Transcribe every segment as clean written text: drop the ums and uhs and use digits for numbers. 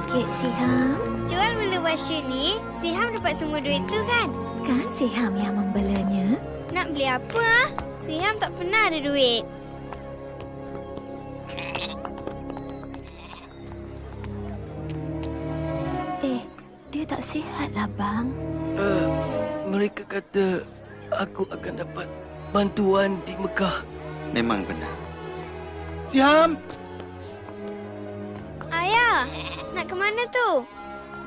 sikit, Siham. Jual bela Basyu ni, Siham dapat semua duit tu kan? Kan Siham yang membelanya? Nak beli apa ah? Siham tak pernah ada duit. Dia tak sihat lah, bang. Mereka kata aku akan dapat bantuan di Mekah. Memang benar. Siam! Ayah, nak ke mana tu?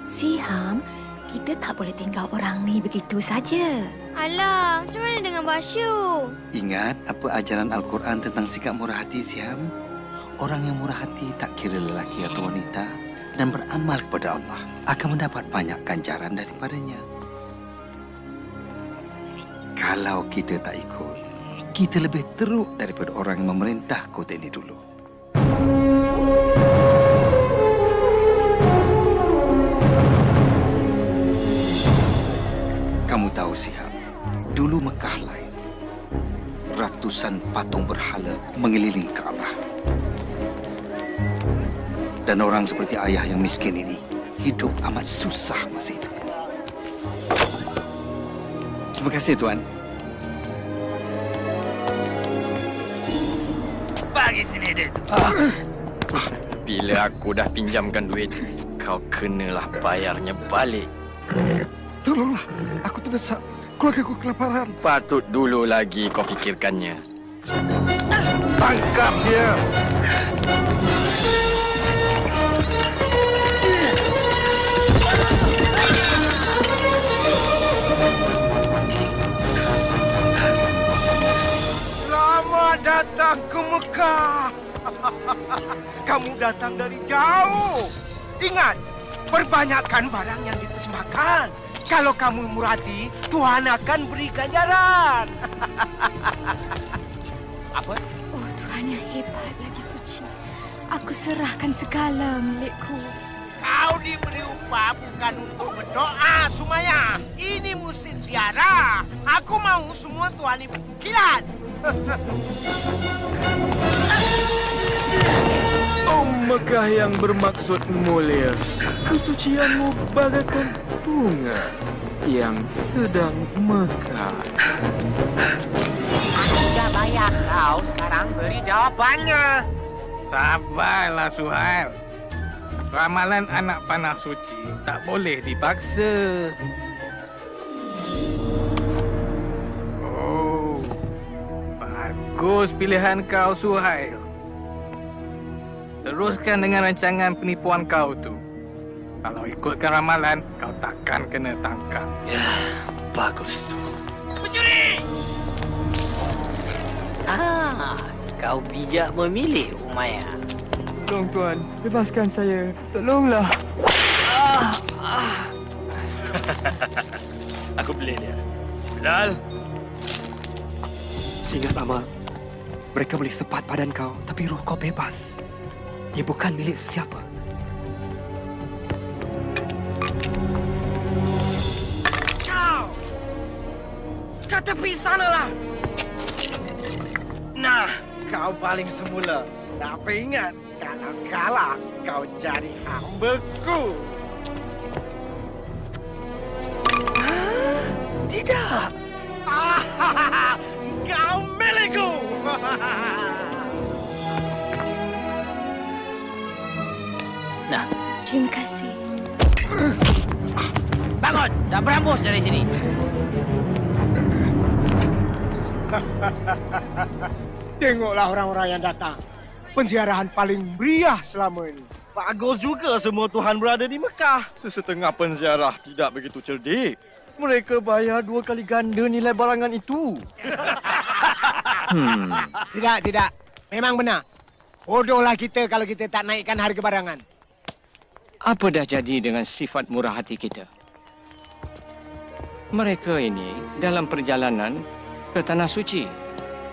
Siham, kita tak boleh tinggal orang ni begitu saja. Alah, macam mana dengan Basyu? Ingat apa ajaran Al-Quran tentang sikap murah hati, Siam? Orang yang murah hati tak kira lelaki atau wanita dan beramal kepada Allah akan mendapat banyak ganjaran daripadanya. Kalau kita tak ikut, kita lebih teruk daripada orang yang memerintah kota ini dulu. Kamu tahu, Siham, dulu Mekah lain. Ratusan patung berhala mengelilingi Kaabah. Dan orang seperti ayah yang miskin ini hidup amat susah masa itu. Terima kasih, Tuan. Bagi sini duit tu. Bila aku dah pinjamkan duit, kau kenalah bayarnya balik. Tolonglah, aku terdesak. Keluarga aku kelaparan. Patut dulu lagi kau fikirkannya. Tangkap dia! Selamat datang ke Mekah. Kamu datang dari jauh. Ingat, perbanyakkan barang yang dipersembahkan. Kalau kamu murah hati, Tuhan akan beri ganjaran. Apa? Oh, Tuhan yang hebat lagi suci. Aku serahkan segala milikku. Kau diberi upah bukan untuk berdoa, Sumaya. Ini musim ziarah. Aku mau semua Tuhan ibu kilat. Oh Mekah yang bermaksud mulia, kesucianmu bagaikan bunga yang sedang mekar. Aku sudah bayar kau, sekarang beri jawabannya. Sabarlah Suhail. Ramalan anak panah suci tak boleh dipaksa. Oh, bagus pilihan kau Suhail. Teruskan dengan rancangan penipuan kau tu. Kalau ikutkan ramalan, kau takkan kena tangkap. Ya, bagus tu. Pencuri! Kau bijak memilih, Umayyah. Tolong Tuan, bebaskan saya. Tolonglah. Aku beli dia. Bilal. Ingat, Amal. Mereka boleh sepat badan kau, tapi roh kau bebas. Ia bukan milik sesiapa. Kau! Ke tepi sanalah! Nah, kau paling semula. Tapi ingat, kalau kalah, kau jadi hambaku. Tidak! Kau milikku! Nah, Terima kasih. bangun! Dah berambus dari sini. Tengoklah orang-orang yang datang. Penziarahan paling meriah selama ini. Bagus juga semua Tuhan berada di Mekah. Sesetengah penziarah tidak begitu cerdik. Mereka bayar 2 kali ganda nilai barangan itu. Tidak. Memang benar. Bodohlah kita kalau kita tak naikkan harga barangan. Apa dah jadi dengan sifat murah hati kita? Mereka ini dalam perjalanan ke Tanah Suci.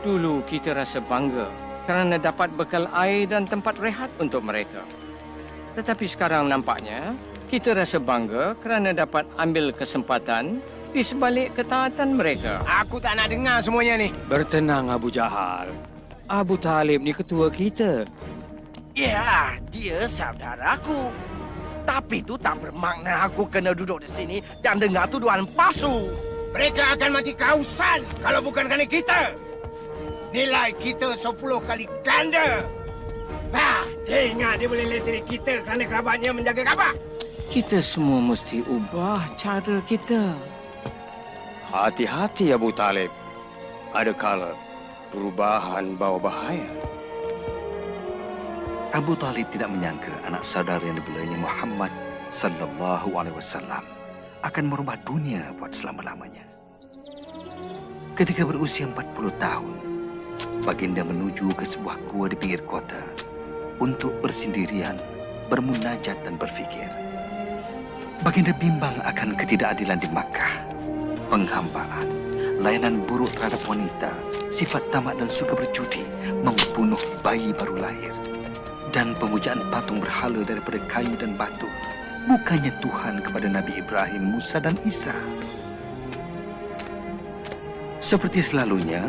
Dulu kita rasa bangga kerana dapat bekal air dan tempat rehat untuk mereka. Tetapi sekarang nampaknya kita rasa bangga kerana dapat ambil kesempatan di sebalik ketaatan mereka. Aku tak nak dengar semuanya ni. Bertenang, Abu Jahal. Abu Talib ni ketua kita. Ya, dia saudaraku. Tapi itu tak bermakna aku kena duduk di sini dan dengar tuduhan palsu. Mereka akan mati kehausan kalau bukan kerana kita. Nilai kita 10 kali ganda. Dia ingat dia boleh leteri kita kerana kerabatnya menjaga Kaabah. Kita semua mesti ubah cara kita. Hati-hati Abu Talib. Ada kala perubahan bawa bahaya. Abu Talib tidak menyangka anak saudara yang dibelanya Muhammad sallallahu alaihi wasallam akan merubah dunia buat selama-lamanya. Ketika berusia 40 tahun, baginda menuju ke sebuah gua di pinggir kota untuk bersendirian, bermunajat dan berfikir. Baginda bimbang akan ketidakadilan di Makkah, penghambaan, layanan buruk terhadap wanita, sifat tamak dan suka berjudi, membunuh bayi baru lahir, dan pemujaan patung berhala daripada kayu dan batu. Bukannya Tuhan kepada Nabi Ibrahim, Musa dan Isa. Seperti selalunya,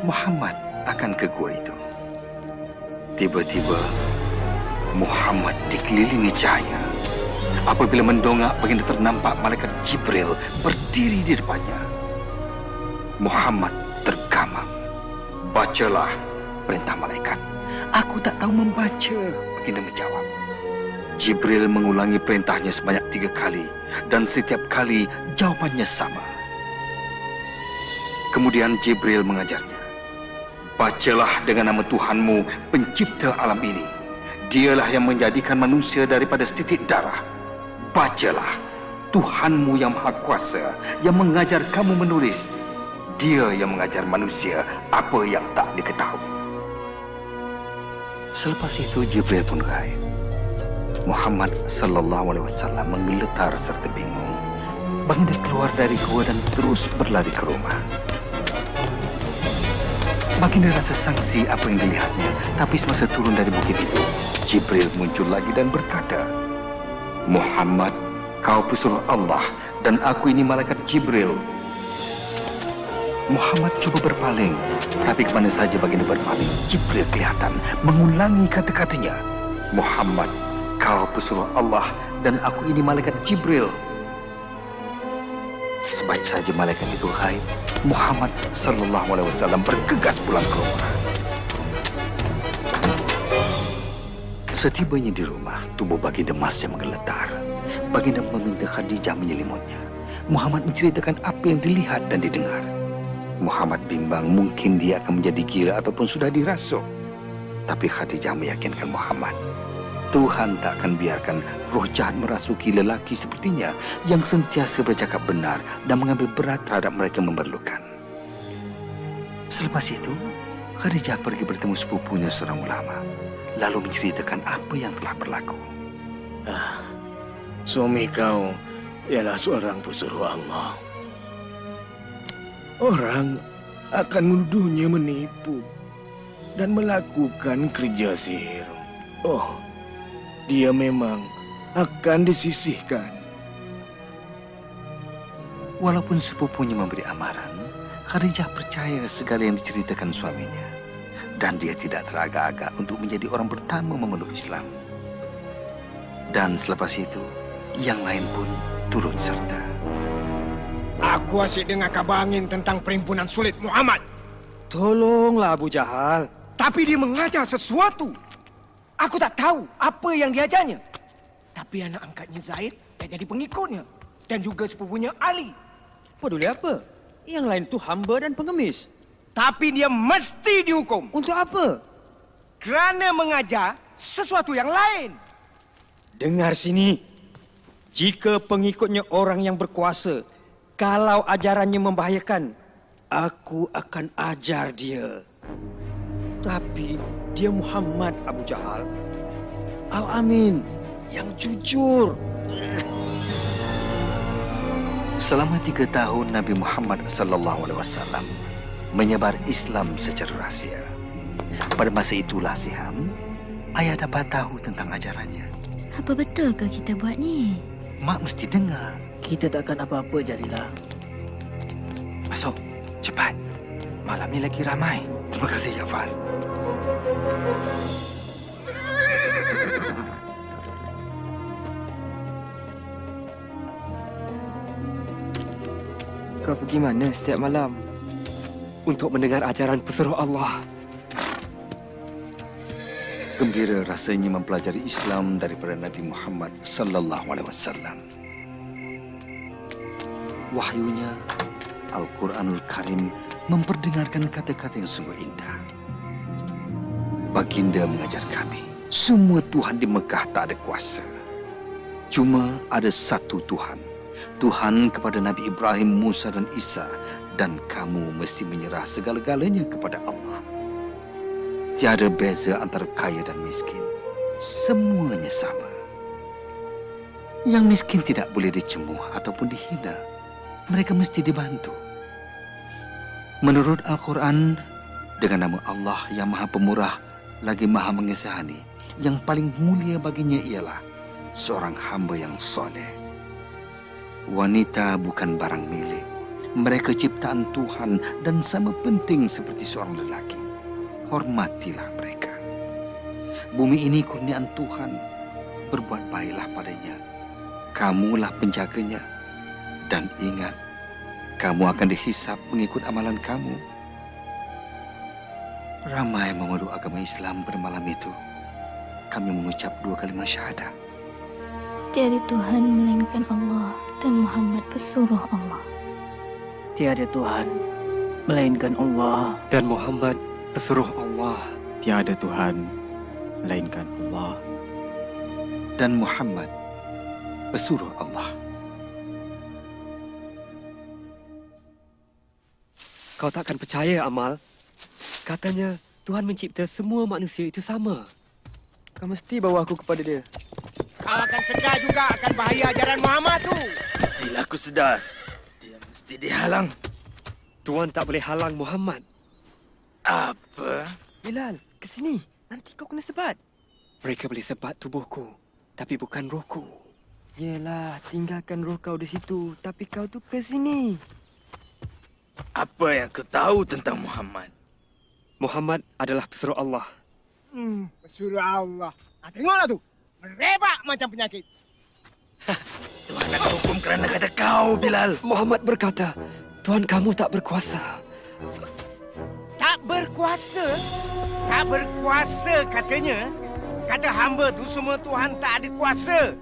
Muhammad akan ke gua itu. Tiba-tiba, Muhammad dikelilingi cahaya. Apabila mendongak, baginda ternampak malaikat Jibril berdiri di depannya. Muhammad tergamam. Bacalah perintah malaikat. Aku tak tahu membaca, baginda menjawab. Jibril mengulangi perintahnya sebanyak 3 kali dan setiap kali jawabannya sama. Kemudian Jibril mengajarnya. Bacalah dengan nama Tuhanmu, pencipta alam ini. Dialah yang menjadikan manusia daripada setitik darah. Bacalah, Tuhanmu yang Maha Kuasa, yang mengajar kamu menulis. Dia yang mengajar manusia apa yang tak diketahui. Selepas itu Jibril pun gaib. Muhammad sallallahu alaihi wasallam menggeletar serta bingung. Baginda keluar dari gua dan terus berlari ke rumah. Baginda rasa sangsi apa yang dilihatnya, tapi semasa turun dari bukit itu, Jibril muncul lagi dan berkata, Muhammad, kau pesuruh Allah dan aku ini malaikat Jibril. Muhammad cuba berpaling, tapi kemana saja baginda berpaling, Jibril kelihatan mengulangi kata-katanya. Muhammad, kau pesuruh Allah dan aku ini malaikat Jibril. Sebaik saja malaikat itu gaib, Muhammad sallallahu alaihi wasallam bergegas pulang ke rumah. Setibanya di rumah, tubuh baginda masih menggeletar. Baginda meminta Khadijah menyelimutnya. Muhammad menceritakan apa yang dilihat dan didengar. Muhammad bimbang mungkin dia akan menjadi gila ataupun sudah dirasuk. Tapi Khadijah meyakinkan Muhammad, Tuhan tak akan biarkan roh jahat merasuki lelaki sepertinya yang sentiasa bercakap benar dan mengambil berat terhadap mereka yang memerlukan. Selepas itu, Khadijah pergi bertemu sepupunya seorang ulama, lalu menceritakan apa yang telah berlaku. Suami kau ialah seorang pesuruh Allah. Orang akan menuduhnya menipu dan melakukan kerja sihir. Oh, dia memang akan disisihkan. Walaupun sepupunya memberi amaran, Khadijah percaya segala yang diceritakan suaminya. Dan dia tidak teragak-agak untuk menjadi orang pertama memeluk Islam. Dan selepas itu, yang lain pun turut serta. Aku asyik dengar kabar angin tentang perhimpunan sulit Muhammad. Tolonglah Abu Jahal. Tapi dia mengajar sesuatu. Aku tak tahu apa yang diajarnya. Tapi anak angkatnya Zaid dah jadi pengikutnya. Dan juga sepupunya Ali. Peduli apa? Yang lain tu hamba dan pengemis. Tapi dia mesti dihukum. Untuk apa? Kerana mengajar sesuatu yang lain. Dengar sini. Jika pengikutnya orang yang berkuasa, kalau ajarannya membahayakan, aku akan ajar dia. Tapi dia Muhammad Abu Jahal. Al-Amin, yang jujur. Selama 3 tahun Nabi Muhammad sallallahu alaihi wasallam menyebar Islam secara rahsia. Pada masa itulah Siham, ayah dapat tahu tentang ajarannya. Apa betul ke kita buat ni? Mak mesti dengar. Kita takkan apa-apa jadilah. Masuk, cepat. Malam ni lagi ramai. Terima kasih, Jafar. kau pergi mana setiap malam? Untuk mendengar ajaran pesuruh Allah. Gembira rasanya mempelajari Islam daripada Nabi Muhammad sallallahu alaihi wasallam. Wahyunya, Al-Quranul Karim memperdengarkan kata-kata yang sungguh indah. Baginda mengajar kami, semua Tuhan di Mekah tak ada kuasa. Cuma ada satu Tuhan. Tuhan kepada Nabi Ibrahim, Musa dan Isa. Dan kamu mesti menyerah segala-galanya kepada Allah. Tiada beza antara kaya dan miskin. Semuanya sama. Yang miskin tidak boleh dicemuh ataupun dihina. Mereka mesti dibantu. Menurut Al-Quran, dengan nama Allah yang Maha Pemurah lagi Maha Mengasihani, yang paling mulia baginya ialah seorang hamba yang soleh. Wanita bukan barang milik. Mereka ciptaan Tuhan dan sama penting seperti seorang lelaki. Hormatilah mereka. Bumi ini kurniaan Tuhan. Berbuat baiklah padanya. Kamulah penjaganya. Dan ingat, kamu akan dihisap mengikut amalan kamu. Ramai memeluk agama Islam pada malam itu. Kami mengucap 2 kalimat syahadah. Tiada Tuhan melainkan Allah dan Muhammad pesuruh Allah. Tiada Tuhan melainkan Allah. Dan Muhammad pesuruh Allah. Tiada Tuhan melainkan Allah. Dan Muhammad pesuruh Allah. Kau takkan percaya, Amal. Katanya Tuhan mencipta semua manusia itu sama. Kau mesti bawa aku kepada dia. Kau akan sedar juga akan bahaya ajaran Muhammad tu. Mestilah aku sedar. Dia mesti dihalang. Tuan tak boleh halang Muhammad. Apa? Bilal, ke sini. Nanti kau kena sebat. Mereka boleh sebat tubuhku, tapi bukan rohku. Yelah, tinggalkan roh kau di situ, tapi kau tu ke sini. Apa yang kau tahu tentang Muhammad? Muhammad adalah pesuruh Allah. Pesuruh Allah. Tengoklah tu. Merebak macam penyakit. Tuhan akan hukum kerana kata kau, Bilal. Muhammad berkata, Tuhan kamu tak berkuasa. Tak berkuasa? Tak berkuasa katanya. Kata hamba tu semua Tuhan tak ada kuasa.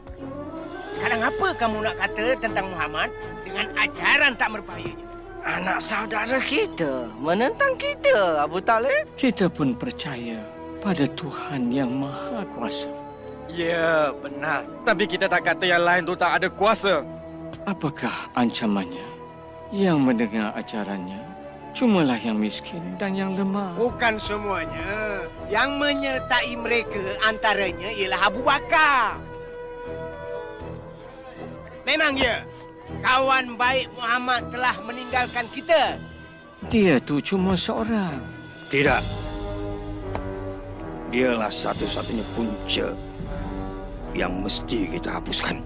Sekarang apa kamu nak kata tentang Muhammad dengan ajaran tak berbahayanya? Anak saudara kita menentang kita, Abu Talib. Kita pun percaya pada Tuhan yang Maha Kuasa. Ya, benar. Tapi kita tak kata yang lain tu tak ada kuasa. Apakah ancamannya? Yang mendengar ajarannya cumalah yang miskin dan yang lemah. Bukan semuanya. Yang menyertai mereka antaranya ialah Abu Bakar. Memang ya, kawan baik Muhammad telah meninggalkan kita. Dia tu cuma seorang. Tidak. Dialah satu-satunya punca yang mesti kita hapuskan.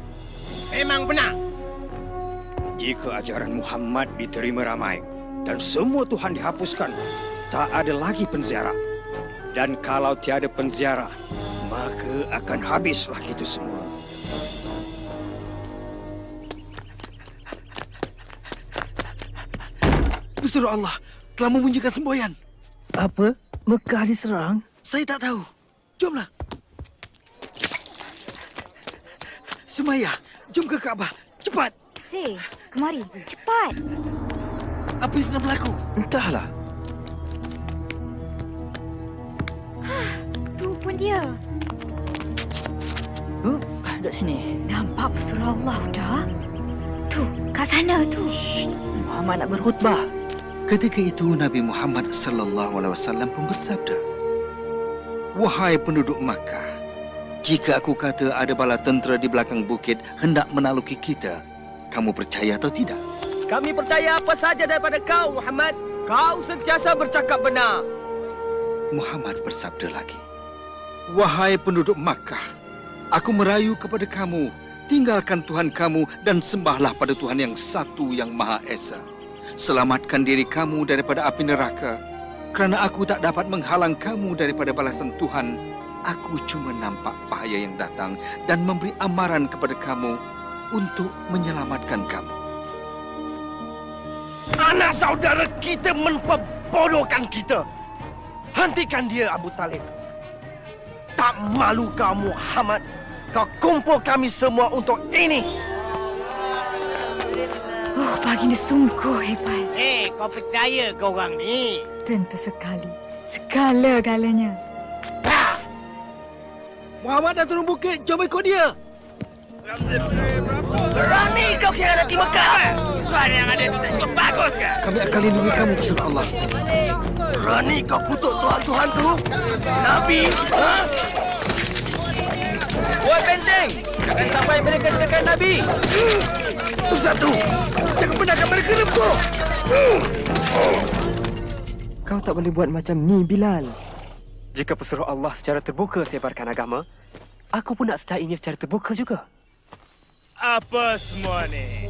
Memang benar. Jika ajaran Muhammad diterima ramai dan semua Tuhan dihapuskan, tak ada lagi penziarah. Dan kalau tiada penziarah, maka akan habislah kita semua. Pesuruh Allah telah memunculkan semboyan. Apa? Mekah diserang? Saya tak tahu. Jomlah. Sumayyah, jom ke Kaabah. Cepat. Si, kemari. Cepat. Apa yang sedang berlaku? Entahlah. Tu pun dia. Duduk sini. Nampak pesuruh Allah dah. Tu, kat sana tu. Muhammad nak berkhutbah. Ketika itu Nabi Muhammad sallallahu alaihi wasallam pun bersabda, "Wahai penduduk Makkah, jika aku kata ada bala tentera di belakang bukit hendak menaluki kita, kamu percaya atau tidak?" Kami percaya apa saja daripada kau, Muhammad. Kau sentiasa bercakap benar. Muhammad bersabda lagi, "Wahai penduduk Makkah, aku merayu kepada kamu, tinggalkan Tuhan kamu dan sembahlah pada Tuhan yang satu yang Maha Esa. Selamatkan diri kamu daripada api neraka, kerana aku tak dapat menghalang kamu daripada balasan Tuhan. Aku cuma nampak bahaya yang datang dan memberi amaran kepada kamu untuk menyelamatkan kamu." Anak saudara kita memperbodohkan kita. Hentikan dia, Abu Talib. Tak malu kau, Muhammad? Kau kumpul kami semua untuk ini. Oh, baginda sungguh hebat. Kau percaya ke orang ni? Tentu sekali. Segala-galanya. Muhammad dah turun bukit. Jom ikut dia. Berani kau kira nanti Mekah? Tuhan yang ada itu tak cukup bagus ke? Kami akan lindungi kamu, Rasulullah Allah. Berani kau kutuk Tuhan-Tuhan tu? Nabi? Ha? Buat benteng! Jangan sampai mereka jenakan Nabi! Satu! Jangan benarkan mereka rempuh! Kau tak boleh buat macam ni, Bilal. Jika pesuruh Allah secara terbuka sebarkan agama, aku pun nak secainya secara terbuka juga. Apa semua ni?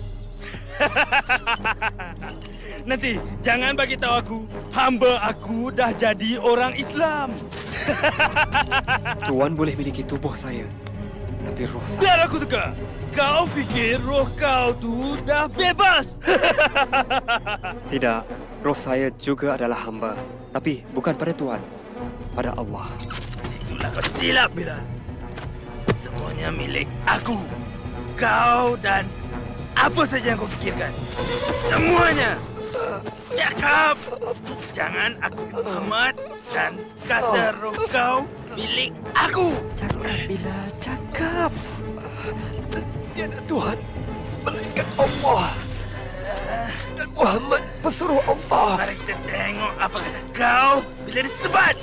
Nanti jangan bagi tahu aku, hamba aku dah jadi orang Islam. Tuan boleh miliki tubuh saya, tapi roh saya... Biar aku teka. Kau fikir roh kau tu dah bebas? Tidak, roh saya juga adalah hamba. Tapi bukan pada Tuan, pada Allah. Situlah kau silap, Bilal. Semuanya milik aku. Kau dan apa saja yang kau fikirkan. Semuanya. Cakap. Jangan aku Muhammad dan kata roh kau milik aku. Cakap, Bilal, cakap. Tiada Tuhan melainkan Allah. Dan Muhammad pesuruh Allah. Mari kita tengok apa kata kau bila disebat.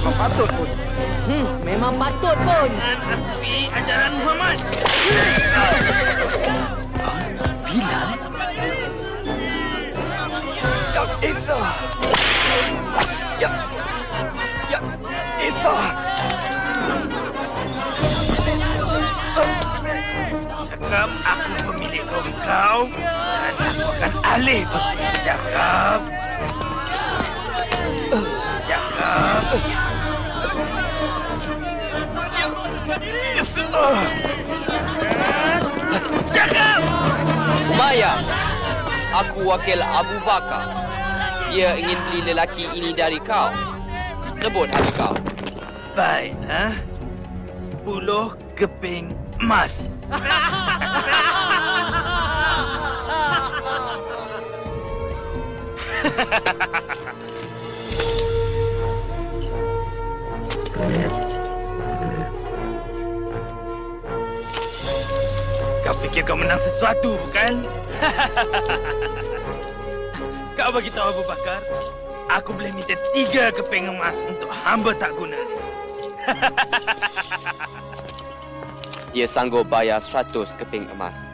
Memang patut pun. Memang patut pun. Jangan akui ajaran Muhammad. Bilal? Ya Isa. Ya Isa. Cakap aku pemilik roh kau dan aku akan alih bercakap. Cakap. Cakap. Umayyah, aku wakil Abu Bakar. Dia ingin beli lelaki ini dari kau. Sebut harga kau. Baiklah. 10 keping emas. Kau fikir kau menang sesuatu, bukan? Kau bagi tahu Abu Bakar, aku boleh minta 3 keping emas untuk hamba tak guna. Dia sanggup bayar 100 keping emas.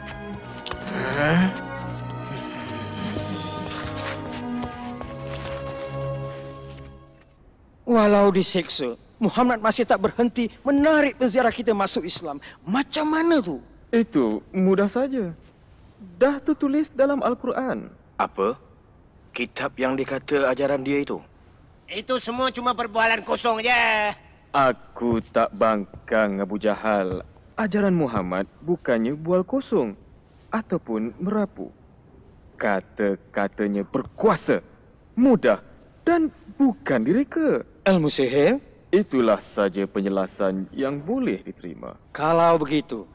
Walau diseksa, Muhammad masih tak berhenti menarik penziarah kita masuk Islam. Macam mana tu? Itu mudah saja. Dah tertulis dalam Al-Quran. Apa? Kitab yang dikata ajaran dia itu? Itu semua cuma perbualan kosong je. Aku tak bangkang, Abu Jahal. Ajaran Muhammad bukannya bual kosong ataupun merapu. Kata-katanya berkuasa, mudah dan bukan direka. Ilmu sihir? Itulah saja penjelasan yang boleh diterima. Kalau begitu,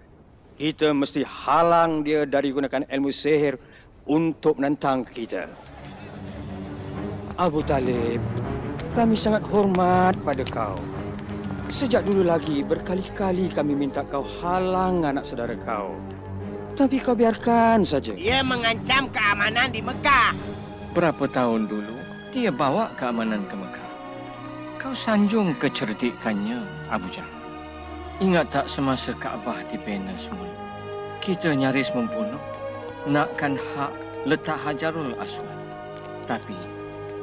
kita mesti halang dia dari gunakan ilmu sihir untuk menentang kita. Abu Talib, kami sangat hormat pada kau. Sejak dulu lagi berkali-kali kami minta kau halang anak saudara kau. Tapi kau biarkan saja. Dia mengancam keamanan di Mekah. Berapa tahun dulu dia bawa keamanan ke Mekah. Kau sanjung kecerdikannya, Abu Jahal. Ingat tak semasa Kaabah dibina semula? Kita nyaris membunuh. Nakkan hak letak Hajarul Aswad. Tapi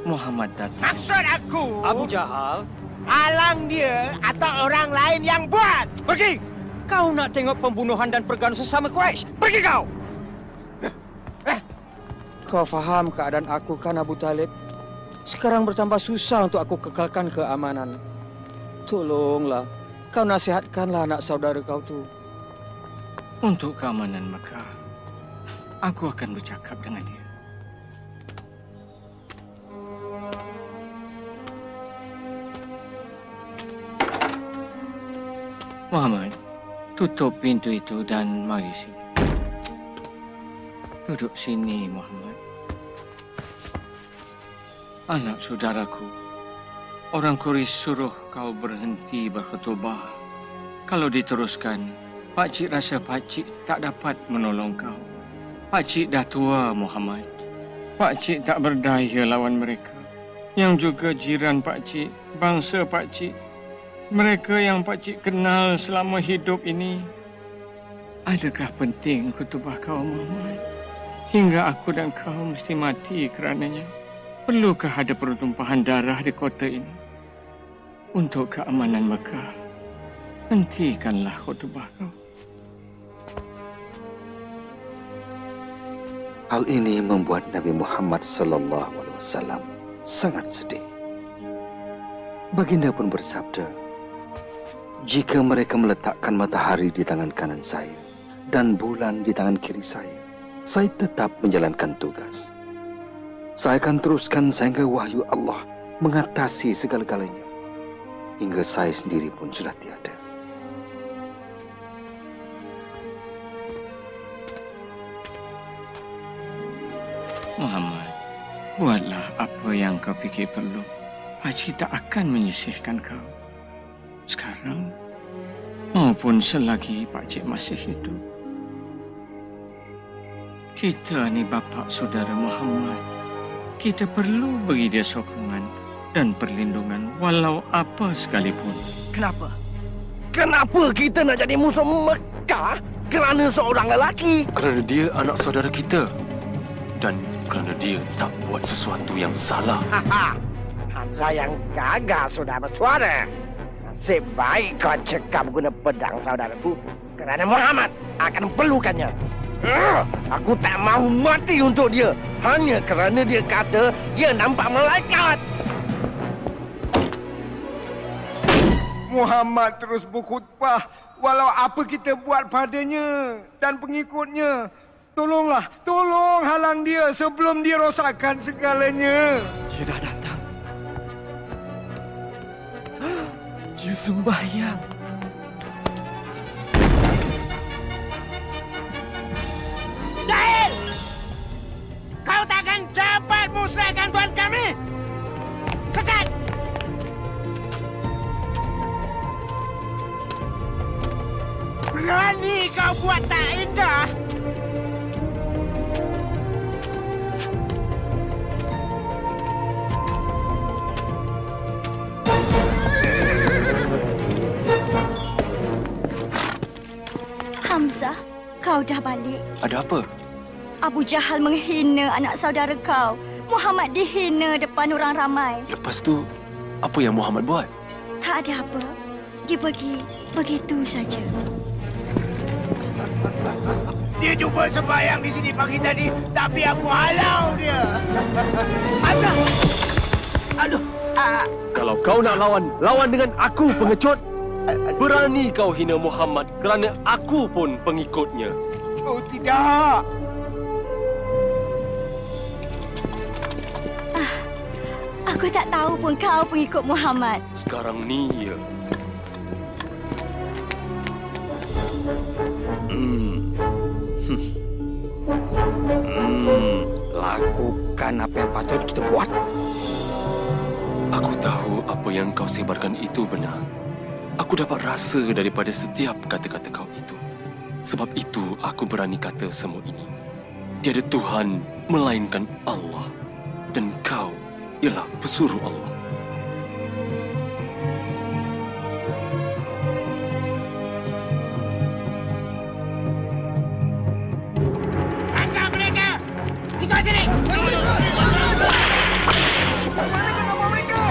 Muhammad datang. Maksud aku, Abu Jahal, halang dia atau orang lain yang buat. pergi! Kau nak tengok pembunuhan dan pergaduhan sesama Quraisy? Pergi kau! Kau faham keadaan aku kan, Abu Talib? Sekarang bertambah susah untuk aku kekalkan keamanan. Tolonglah, kau nasihatkanlah anak saudara kau tu. Untuk keamanan Mekah, aku akan bercakap dengan dia. Muhammad, tutup pintu itu dan mari sini. Duduk sini, Muhammad. Anak saudaraku, orang Quraisy suruh kau berhenti berkhutbah. Kalau diteruskan, Pakcik rasa Pakcik tak dapat menolong kau. Pakcik dah tua, Muhammad. Pakcik tak berdaya lawan mereka. Yang juga jiran Pakcik, bangsa Pakcik. Mereka yang Pakcik kenal selama hidup ini. Adakah penting khutbah kau, Muhammad? Hingga aku dan kau mesti mati kerananya. Perlukah ada pertumpahan darah di kota ini? Untuk keamanan Mekah, hentikanlah khutbah kau. Hal ini membuat Nabi Muhammad SAW sangat sedih. Baginda pun bersabda, jika mereka meletakkan matahari di tangan kanan saya dan bulan di tangan kiri saya tetap menjalankan tugas. Saya akan teruskan sehingga wahyu Allah mengatasi segala-galanya, hingga saya sendiri pun sudah tiada. Muhammad, buatlah apa yang kau fikir perlu. Pakcik tak akan menyisihkan kau. Sekarang, maupun selagi Pakcik masih hidup. Kita ni bapa saudara Muhammad. Kita perlu beri dia sokongan dan perlindungan walau apa sekalipun. Kenapa? Kenapa kita nak jadi musuh Mekah kerana seorang lelaki? Kerana dia anak saudara kita. Dan kerana dia tak buat sesuatu yang salah. Hamzah yang gagah sudah bersuara. Nasib baik kau cekap guna pedang saudaraku. Kerana Muhammad akan perlukannya. Aku tak mahu mati untuk dia. Hanya kerana dia kata dia nampak malaikat. Muhammad terus berkhutbah walau apa kita buat padanya dan pengikutnya. Tolonglah, tolong halang dia sebelum dia rosakkan segalanya. Dia dah datang. Dia sembahyang. Jahil! Kau takkan dapat musnahkan Tuhan kami! Sesat! Berani kau buat tak indah! Hamzah, kau dah balik. Ada apa? Abu Jahal menghina anak saudara kau. Muhammad dihina depan orang ramai. Lepas tu, apa yang Muhammad buat? Tak ada apa. Dia pergi begitu saja. Dia cuba sembahyang di sini pagi tadi, tapi aku halau dia. Hamzah! Aduh! Kalau kau nak lawan, lawan dengan aku, pengecut. Berani kau hina Muhammad kerana aku pun pengikutnya. Oh tidak. Aku tak tahu pun kau pengikut Muhammad. Sekarang ni ya. Lakukan apa yang patut kita buat. Aku tahu apa yang kau sebarkan itu benar. Aku dapat rasa daripada setiap kata-kata kau itu. Sebab itu aku berani kata semua ini. Tiada Tuhan melainkan Allah. Dan kau ialah pesuruh Allah. Tangkap mereka! Ikut sini! Mana kau nak bawa mereka?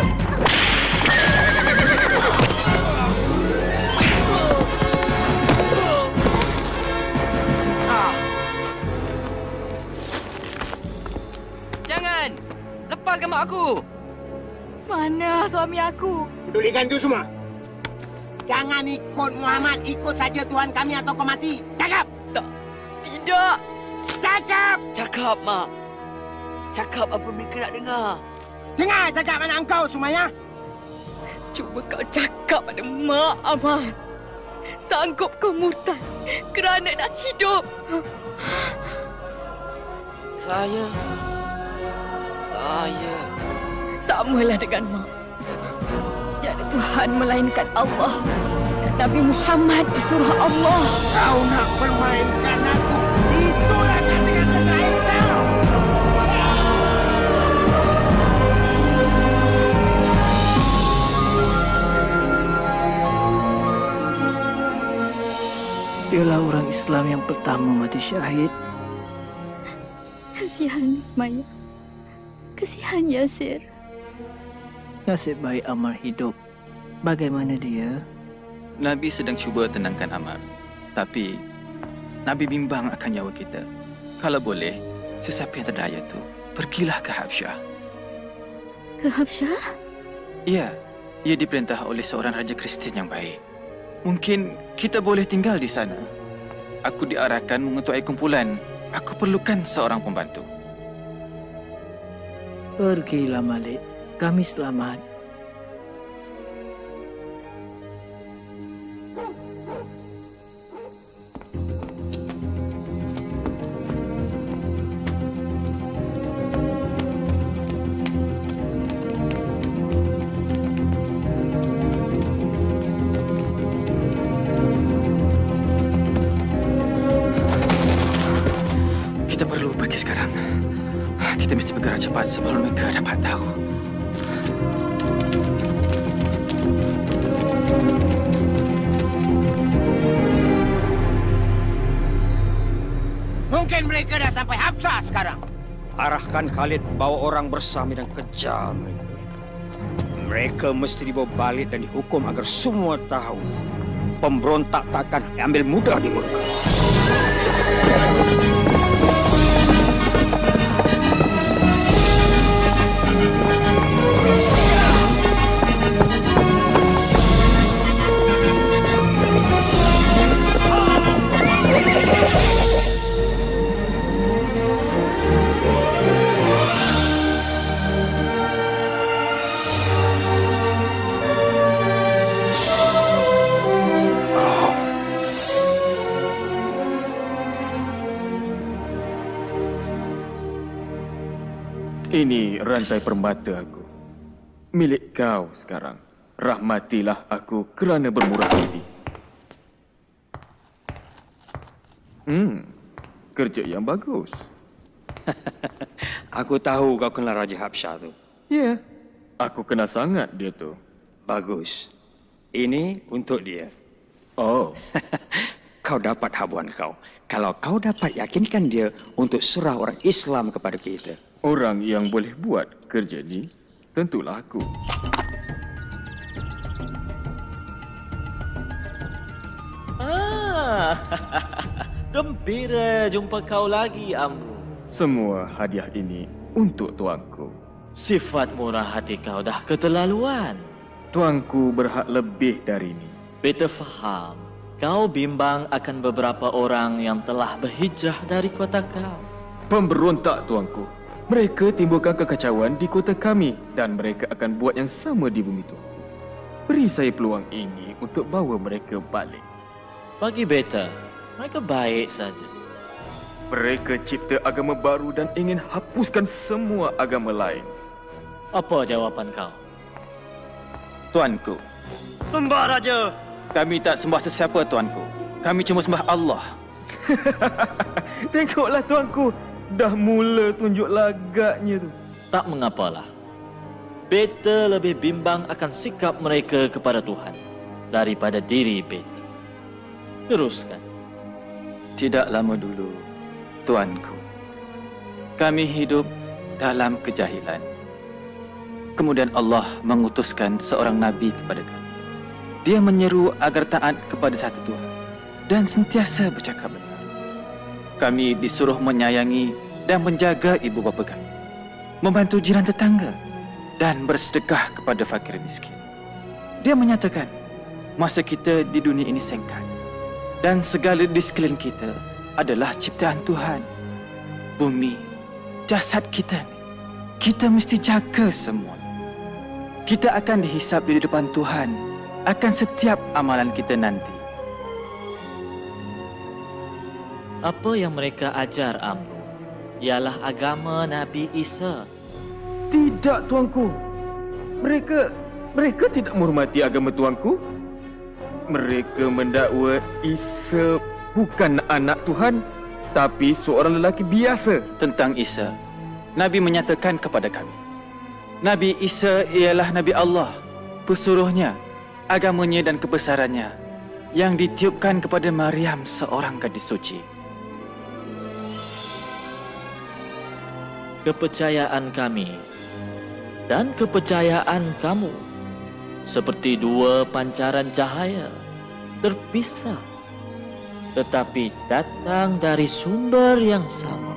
Jangan! Lepaskan mak aku! Mana suami aku? Pedulikan itu semua. Jangan ikut Muhammad, ikut saja Tuhan kami atau kau mati. Cakap! Tak. Tidak. Cakap! Cakap, Mak. Cakap apa mereka nak dengar. Dengar cakap anak engkau, Sumayya. Cuba kau cakap pada Mak Ahmad. Sanggup kau murtad kerana nak hidup? Saya... Samalah dengan Mak. Tiada Tuhan melainkan Allah. Dan Nabi Muhammad pesuruh Allah. Kau nak permainkan aku. Itulah kata-kata terakhir kau. Dialah orang Islam yang pertama mati syahid. Kasihan Maya. Kasihan Yasir. Nasib baik Ammar hidup. Bagaimana dia? Nabi sedang cuba tenangkan Ammar. Tapi, Nabi bimbang akan nyawa kita. Kalau boleh, sesiapa yang terdaya tu, pergilah ke Habsyah. Ke Habsyah? Ya, ia diperintah oleh seorang raja Kristian yang baik. Mungkin kita boleh tinggal di sana. Aku diarahkan mengetuai kumpulan. Aku perlukan seorang pembantu. Pergilah Malik. Kami selamat. Kita perlu pergi sekarang. Kita mesti bergerak cepat sebelum mereka dapat tahu. Mungkin mereka dah sampai Habsyah sekarang. Arahkan Khalid bawa orang bersama dan kejar mereka. Mereka mesti dibawa balik dan dihukum agar semua tahu pemberontak takkan ambil mudah di mereka. Ini rantai permata aku. Milik kau sekarang. Rahmatilah aku kerana bermurah hati. Kerja yang bagus. Aku tahu kau kenal Raja Habsyah tu. Ya, aku kenal sangat dia tu. Bagus. Ini untuk dia. Oh. Kau dapat habuan kau. Kalau kau dapat yakinkan dia untuk serah orang Islam kepada kita. Orang yang boleh buat kerja ni tentulah aku. Gembira jumpa kau lagi, Amru. Semua hadiah ini untuk tuanku. Sifat murah hati kau dah keterlaluan. Tuanku berhak lebih dari ini. Beta faham. Kau bimbang akan beberapa orang yang telah berhijrah dari kota kau. Pemberontak, tuanku. Mereka timbulkan kekacauan di kota kami dan mereka akan buat yang sama di bumi itu. Beri saya peluang ini untuk bawa mereka balik. Bagi beta, mereka baik saja. Mereka cipta agama baru dan ingin hapuskan semua agama lain. Apa jawapan kau? Tuanku. Sembah Raja. Kami tak sembah sesiapa, tuanku. Kami cuma sembah Allah. Tengoklah, tuanku. Dah mula tunjuk lagaknya tu. Tak mengapalah. Beta lebih bimbang akan sikap mereka kepada Tuhan daripada diri beta. Teruskan. Tidak lama dulu, tuanku. Kami hidup dalam kejahilan. Kemudian Allah mengutuskan seorang Nabi kepada kami. Dia menyeru agar taat kepada satu Tuhan dan sentiasa bercakap benar. Kami disuruh menyayangi dan menjaga ibu bapa kami, membantu jiran tetangga dan bersedekah kepada fakir miskin. Dia menyatakan masa kita di dunia ini singkat dan segala di sekeliling kita adalah ciptaan Tuhan. Bumi, jasad kita ni, kita mesti jaga semua. Kita akan dihisap di depan Tuhan akan setiap amalan kita nanti. Apa yang mereka ajar, Amru, ialah agama Nabi Isa. Tidak, tuanku. Mereka tidak menghormati agama tuanku. Mereka mendakwa Isa bukan anak Tuhan, tapi seorang lelaki biasa. Tentang Isa, Nabi menyatakan kepada kami, Nabi Isa ialah Nabi Allah, pesuruhnya, agamanya dan kebesarannya yang ditiupkan kepada Maryam, seorang gadis suci. Kepercayaan kami dan kepercayaan kamu seperti dua pancaran cahaya terpisah, tetapi datang dari sumber yang sama.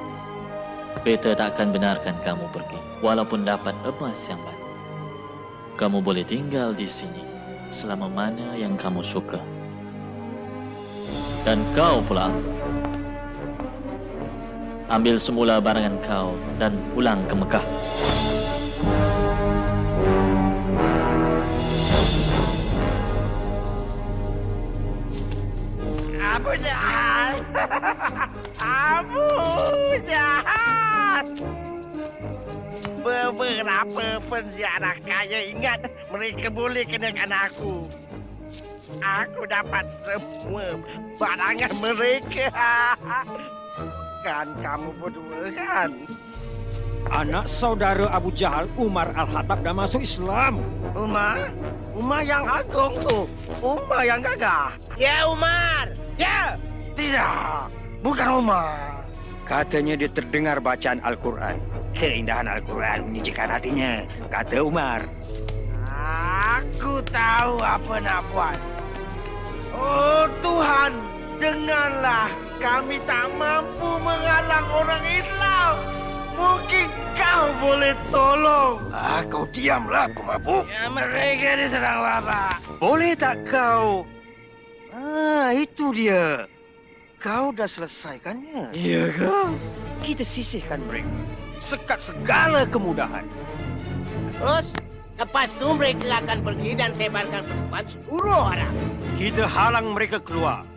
Beta tak akan benarkan kamu pergi, walaupun dapat emas yang banyak. Kamu boleh tinggal di sini selama mana yang kamu suka. Dan kau pula, ambil semula barangan kau dan pulang ke Mekah. Abu Jahat! Abu Jahat! Beberapa penziarah kaya ingat mereka boleh kenakan aku. Aku dapat semua barangan mereka. Kan kamu berdua kan? Anak saudara Abu Jahal, Umar Al-Khattab, dah masuk Islam. Umar? Umar yang agung tu. Umar yang gagah. Ya, Umar. Ya. Tidak. Bukan Umar. Katanya dia terdengar bacaan Al-Quran. Keindahan Al-Quran menyejukkan hatinya, kata Umar. Aku tahu apa nak buat. Oh Tuhan, dengarlah. Kami tak mampu menghalang orang Islam. Mungkin kau boleh tolong. Kau diamlah, pemabuk. Ya, mereka diserang Bapak. Boleh tak kau? Itu dia. Kau dah selesaikannya. Ya kau? Kita sisihkan mereka. Sekat segala kemudahan. Terus, lepas tu mereka akan pergi dan sebarkan perempuan seluruh orang. Kita halang mereka keluar.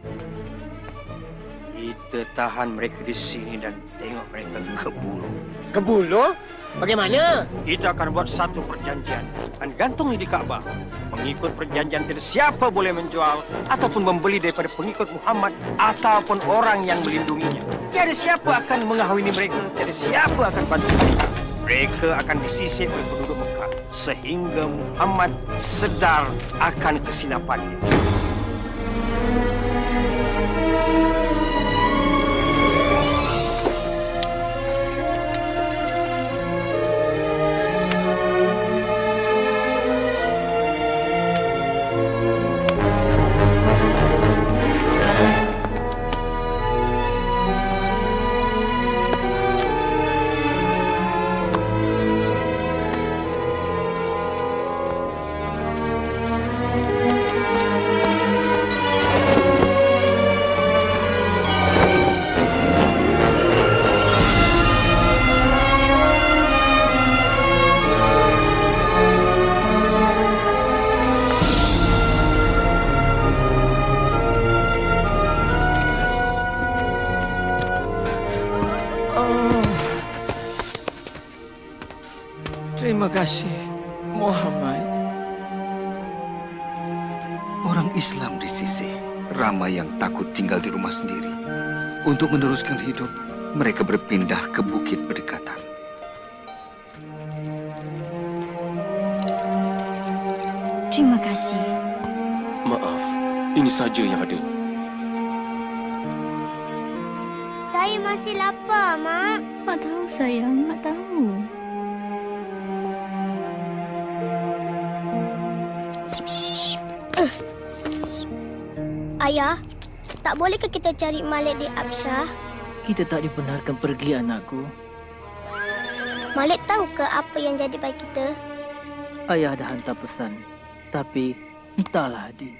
Kita tahan mereka di sini dan tengok mereka ke bulu. Ke bulu? Bagaimana? Kita akan buat satu perjanjian dan gantungnya di Kaabah. Pengikut perjanjian tidak siapa boleh menjual ataupun membeli daripada pengikut Muhammad ataupun orang yang melindunginya. Tiada siapa akan mengahwini mereka, tiada siapa akan bantu mereka. Mereka akan disisir oleh penduduk Mekah sehingga Muhammad sedar akan kesilapannya. Terima kasih, Muhammad. Orang Islam di sisi ramai yang takut tinggal di rumah sendiri. Untuk meneruskan hidup, mereka berpindah ke bukit berdekatan. Terima kasih. Maaf, ini saja yang ada. Saya masih lapar, Mak. Mak tahu sayang, Mak tahu. Ayah, tak bolehkah kita cari Malik di Absyah? Kita tak dibenarkan pergi, anakku. Malik tahu ke apa yang jadi pada kita? Ayah dah hantar pesan. Tapi, entahlah, adik.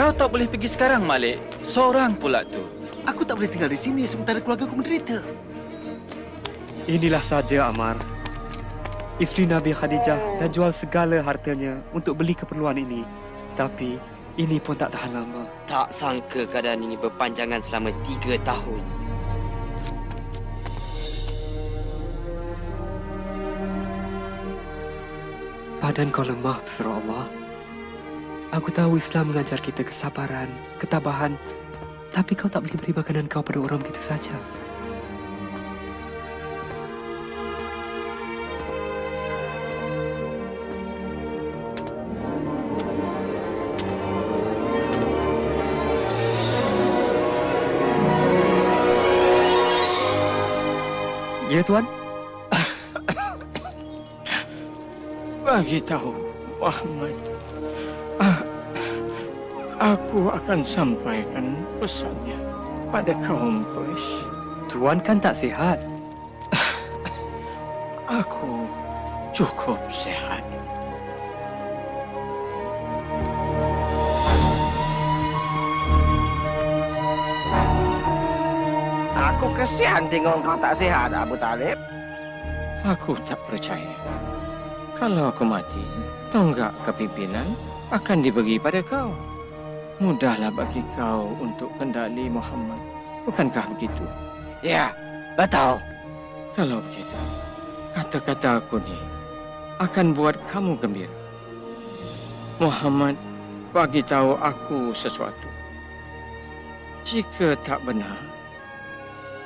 Kau tak boleh pergi sekarang, Malik. Seorang pula tu. Aku tak boleh tinggal di sini sementara keluarga aku menderita. Inilah saja, Ammar. Isteri Nabi Khadijah dah jual segala hartanya untuk beli keperluan ini. Tapi ini pun tak tahan lama. Tak sangka keadaan ini berpanjangan selama 3 tahun. Badan kau lemah, pesara Allah. Aku tahu Islam mengajar kita kesabaran, ketabahan. Tapi kau tak boleh beri makanan kau pada orang begitu saja. Ya, Tuan. Bagi tahu Muhammad, aku akan sampaikan pesannya pada kaum Quraisy. Tuan kan tak sihat. Aku cukup sehat. Aku kesian tengok kau tak sihat, Abu Talib. Aku tak percaya. Kalau aku mati, tonggak kepimpinan akan dibagi pada kau. Mudahlah bagi kau untuk kendali Muhammad. Bukankah begitu? Ya, betul. Kalau begitu, kata-kata aku ni akan buat kamu gembira. Muhammad bagi tahu aku sesuatu. Jika tak benar,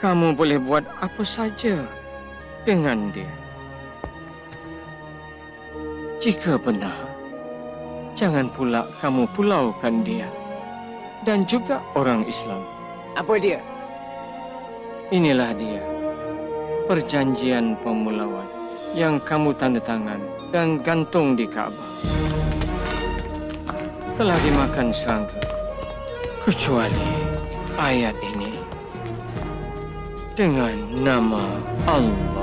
kamu boleh buat apa saja dengan dia. Jika benar, jangan pula kamu pulaukan dia dan juga orang Islam. Apa dia? Inilah dia, perjanjian pemulauan yang kamu tanda tangan dan gantung di Kaabah. Telah dimakan serangga, kecuali ayat ini dengan nama Allah.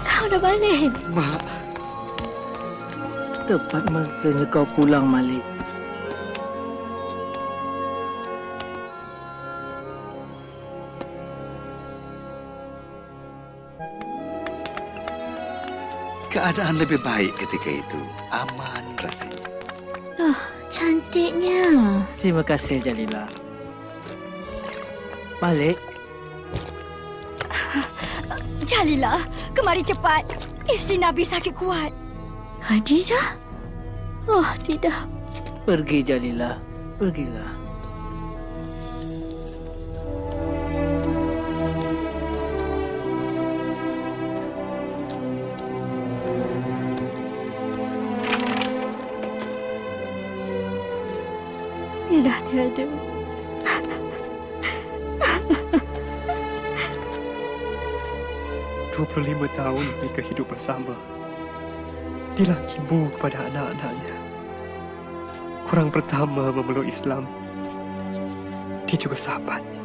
Kau dah balik. Mak, tepat masanya kau pulang, Malik. Keadaan lebih baik ketika itu. Aman rasanya. Oh, cantiknya. Terima kasih, Jalila. Malik. Jalila, kemari cepat. Isteri Nabi sakit kuat. Khadijah? Oh, tidak. Pergi, Jalila. Pergilah. Dia dah tiada. Lima tahun mereka hidup bersama. Dialah ibu kepada anak-anaknya. Orang pertama memeluk Islam. Dia juga sahabatnya.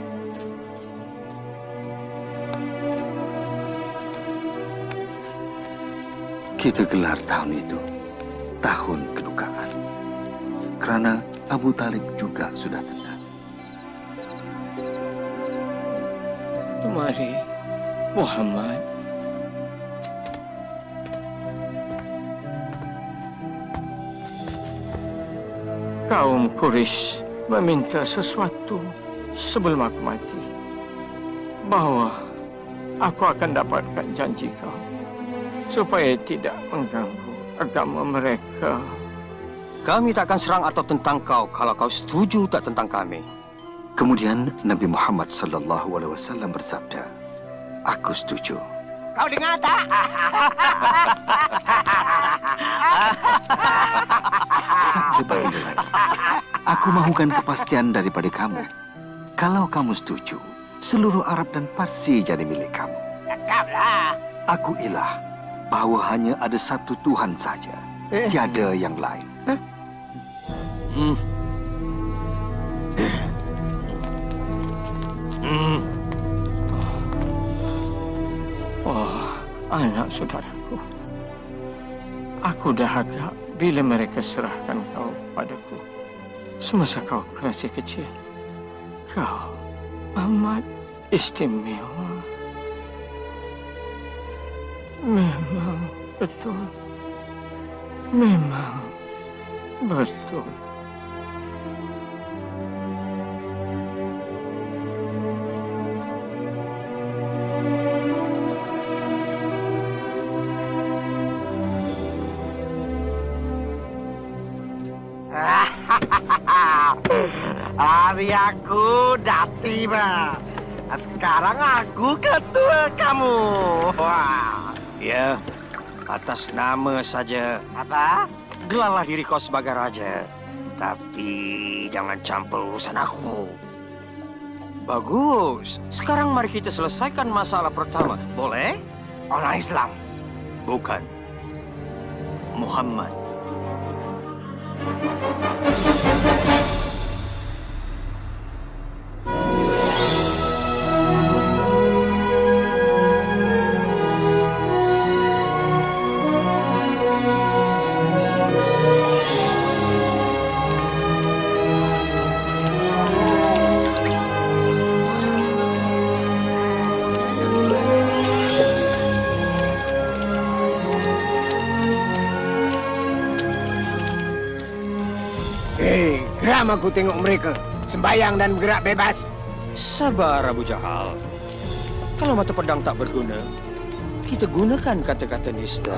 Kita gelar tahun itu tahun kedukaan. Kerana Abu Talib juga sudah tenang. Mari, Muhammad. Kaum Quraisy meminta sesuatu sebelum aku mati. Bahawa aku akan dapatkan janji kau supaya tidak mengganggu agama mereka. Kami takkan serang atau tentang kau kalau kau setuju tak tentang kami. Kemudian Nabi Muhammad sallallahu alaihi wasallam bersabda, "Aku setuju Kau dengar tak? Sabda baginda lagi. Aku mahukan kepastian daripada kamu. Kalau kamu setuju, seluruh Arab dan Parsi jadi milik kamu. Cakaplah. Aku ilah bahawa hanya ada satu Tuhan saja. Tiada yang lain. Oh, anak saudaraku. Aku dahaga bila mereka serahkan kau padaku. Semasa kau masih kecil. Kau amat istimewa. Memang betul. Memang betul. Hari aku dah tiba. Sekarang aku ketua kamu. Wah. Ya, atas nama saja. Apa? Gelarlah diri kau sebagai raja. Tapi jangan campur urusan aku. Bagus. Sekarang mari kita selesaikan masalah pertama. Boleh? Orang Islam. Bukan. Muhammad. Geram aku tengok mereka. Sembayang dan bergerak bebas. Sabar, Abu Jahal. Kalau mata pedang tak berguna, kita gunakan kata-kata nista.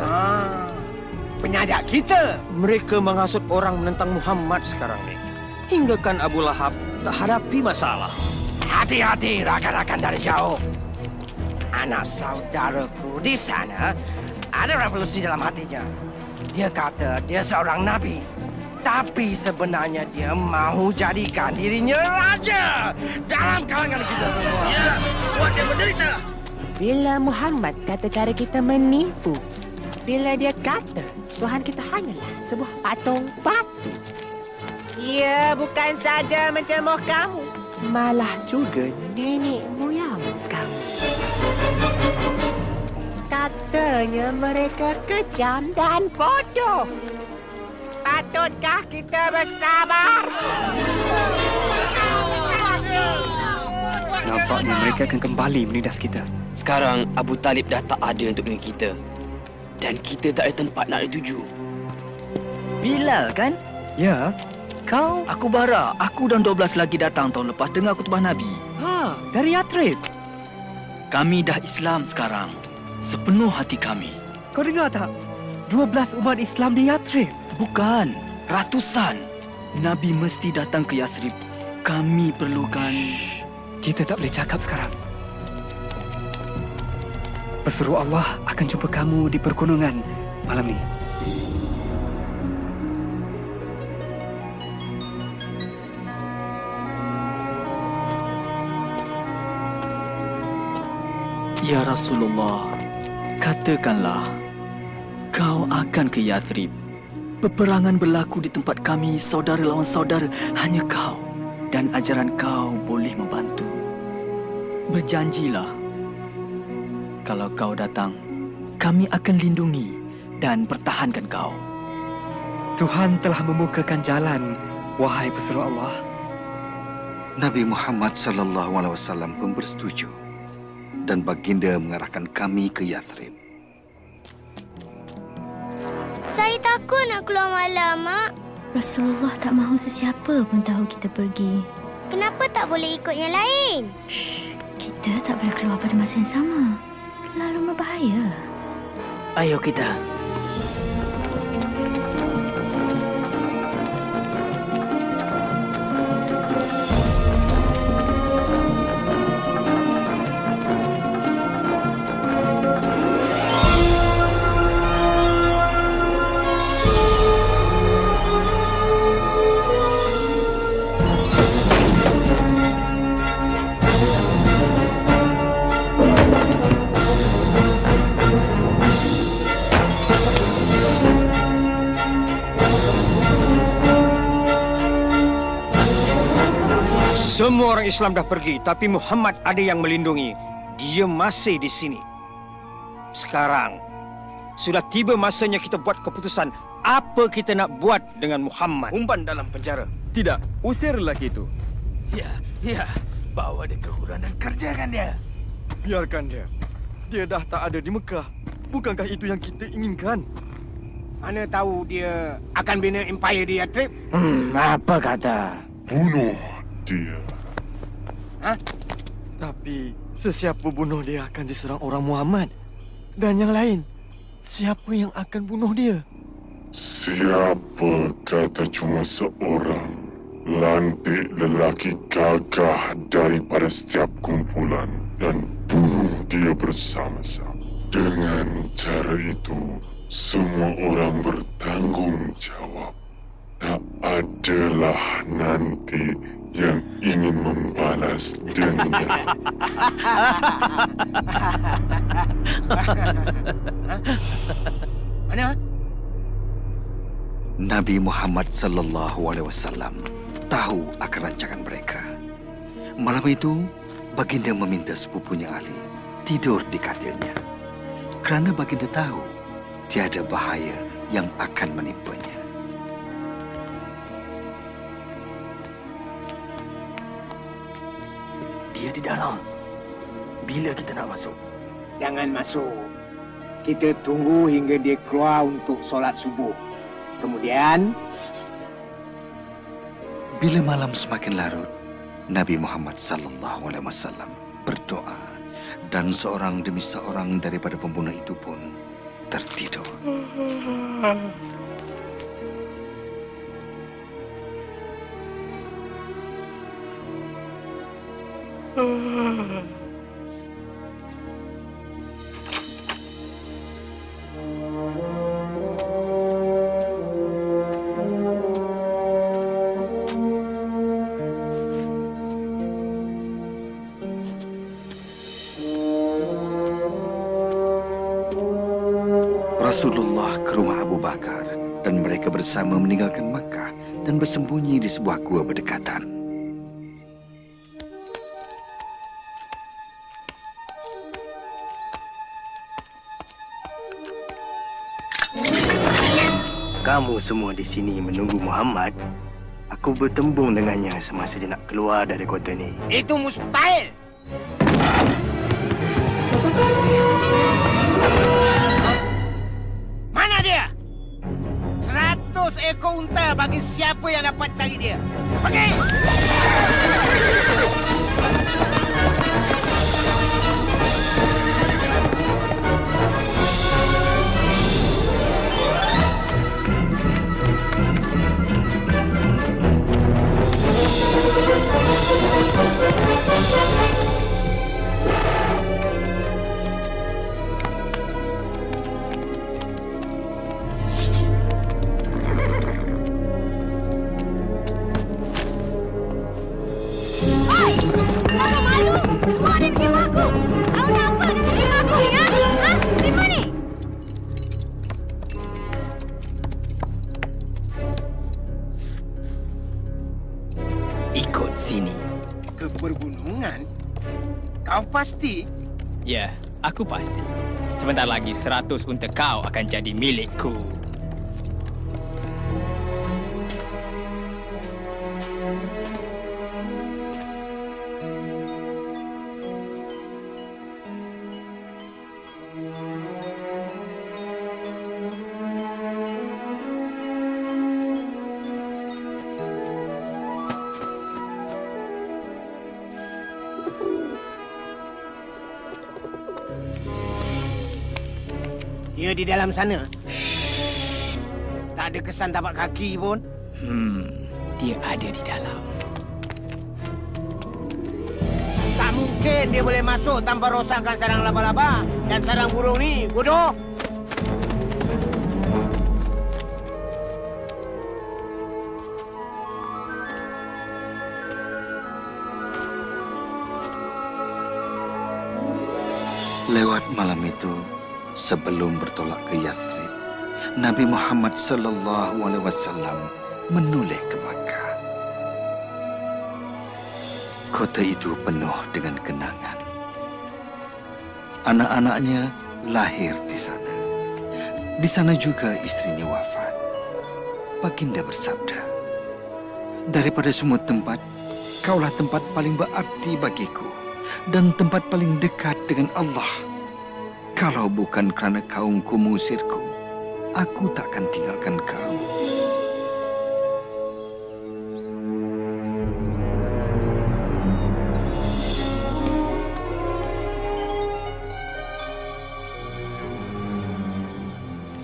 Penyajak kita. Mereka menghasut orang menentang Muhammad sekarang ni. Hinggakan Abu Lahab tak hadapi masalah. Hati-hati rakan-rakan dari jauh. Anak saudaraku di sana ada revolusi dalam hatinya. Dia kata dia seorang nabi. Tapi sebenarnya dia mahu jadikan dirinya raja dalam kalangan kita semua. Ya, buat dia menderita. Bila Muhammad kata cara kita menipu. Bila dia kata Tuhan kita hanyalah sebuah patung batu. Ia bukan saja mencemoh kamu. Malah juga nenek moyang kamu. Katanya mereka kejam dan bodoh. Patutkah kita bersabar? Nampaknya mereka akan kembali menindas kita. Sekarang Abu Talib dah tak ada untuk negeri kita. Dan kita tak ada tempat nak dituju. Bilal kan? Ya. Kau? Aku Bara. Aku dan 12 lagi datang tahun lepas dengar khutbah Nabi. Ha, dari Yathrib. Kami dah Islam sekarang. Sepenuh hati kami. Kau dengar tak? 12 umat Islam di Yathrib. Bukan. Ratusan. Nabi mesti datang ke Yathrib. Kami perlukan... Shh. Kita tak boleh cakap sekarang. Pesuruh Allah akan jumpa kamu di pergunungan malam ni. Ya Rasulullah, katakanlah, kau akan ke Yathrib. Peperangan berlaku di tempat kami, saudara lawan saudara, hanya kau dan ajaran kau boleh membantu. Berjanjilah, kalau kau datang, kami akan lindungi dan pertahankan kau. Tuhan telah membukakan jalan, wahai pesuruh Allah. Nabi Muhammad SAW pun bersetuju dan baginda mengarahkan kami ke Yathrib. Saya takut nak keluar malam, Mak. Rasulullah tak mahu sesiapa pun tahu kita pergi. Kenapa tak boleh ikut yang lain? Shh, kita tak boleh keluar pada masa yang sama. Terlalu berbahaya. Ayo kita. Semua orang Islam dah pergi, tapi Muhammad ada yang melindungi. Dia masih di sini. Sekarang, sudah tiba masanya kita buat keputusan apa kita nak buat dengan Muhammad. Umpan dalam penjara. Tidak, usir lelaki itu. Ya. Bawa dia ke huran dan kerjakan dia. Biarkan dia. Dia dah tak ada di Mekah. Bukankah itu yang kita inginkan? Mana tahu dia akan bina empire dia, Trip? Apa kata? Bunuh dia. Tapi sesiapa bunuh dia akan diserang orang Muhammad. Dan yang lain, siapa yang akan bunuh dia? Siapa kata cuma seorang lantik lelaki gagah daripada setiap kumpulan dan bunuh dia bersama-sama. Dengan cara itu, semua orang bertanggungjawab. Tak adalah nanti yang ingin membalas dendam. Mana? Nabi Muhammad sallallahu alaihi wasallam tahu akan rancangan mereka. Malam itu, baginda meminta sepupunya Ali tidur di katilnya. Kerana baginda tahu tiada bahaya yang akan menimpanya. Dia di dalam. Bila kita nak masuk? Jangan masuk. Kita tunggu hingga dia keluar untuk solat subuh. Kemudian, Bila malam semakin larut, Nabi Muhammad sallallahu alaihi wasallam berdoa dan seorang demi seorang daripada pembunuh itu pun tertidur. Rasulullah ke rumah Abu Bakar dan mereka bersama meninggalkan Makkah dan bersembunyi di sebuah gua berdekatan. Kamu semua di sini menunggu Muhammad. Aku bertembung dengannya semasa dia nak keluar dari kota ni. itu mustahil. Mana dia? 100 ekor unta bagi siapa yang dapat cari dia. Pergi! Jangan malu. Kau ada di rumah aku. Kau nak apa dengan rumah aku, ya? Ha? Terima ni. Ikut sini. Ke pergunungan? Kau pasti? Ya, aku pasti. Sebentar lagi 100 unta kau akan jadi milikku. Dia di dalam sana. Tak ada kesan tapak kaki pun. Dia ada di dalam. Tak mungkin dia boleh masuk tanpa rosakkan sarang laba-laba dan sarang burung ni, bodoh. Lewat malam itu, sebelum bertolak ke Yathrib, Nabi Muhammad sallallahu alaihi wasallam menoleh ke Makkah. Kota itu penuh dengan kenangan. Anak-anaknya lahir di sana. Di sana juga istrinya wafat. Baginda bersabda, daripada semua tempat, kaulah tempat paling berarti bagiku dan tempat paling dekat dengan Allah. Kalau bukan kerana kaumku mengusirku, aku takkan tinggalkan kau.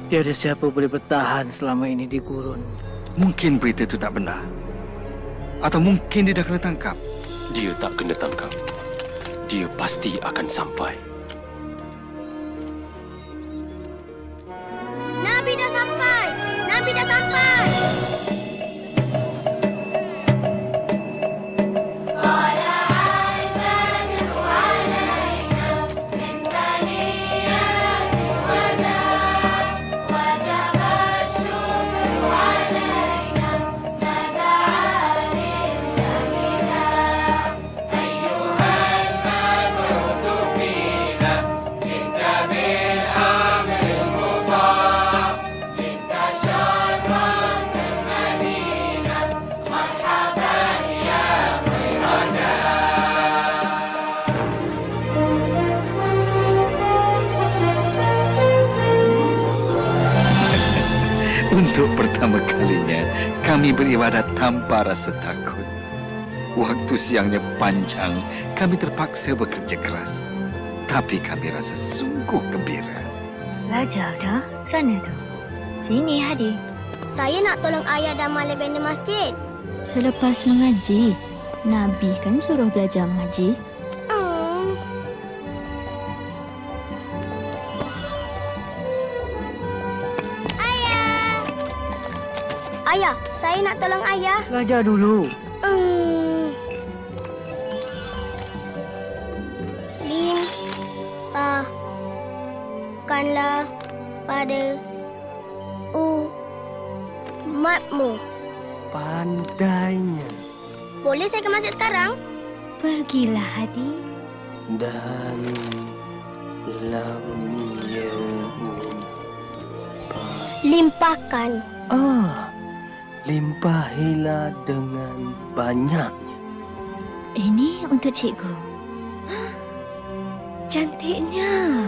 Tiada siapa boleh bertahan selama ini di gurun. Mungkin berita itu tak benar. Atau mungkin dia dah kena tangkap. Dia tak kena tangkap. Dia pasti akan sampai. Nabi dah sampai! Nabi dah sampai! Untuk pertama kalinya, kami beribadat tanpa rasa takut. Waktu siangnya panjang, kami terpaksa bekerja keras. Tapi kami rasa sungguh gembira. Belajar dah? Sana tu. Sini, Hadi. Saya nak tolong ayah dan Malik bina masjid. Selepas mengaji, Nabi kan suruh belajar mengaji. Ayah, saya nak tolong ayah. Belajar dulu. Limpahkanlah pada umatmu. Pandainya. Boleh saya ke masjid sekarang? Pergilah, Hadi. Dan lam Limpahkan. Limpahilah dengan banyaknya. Ini untuk cikgu. Cantiknya.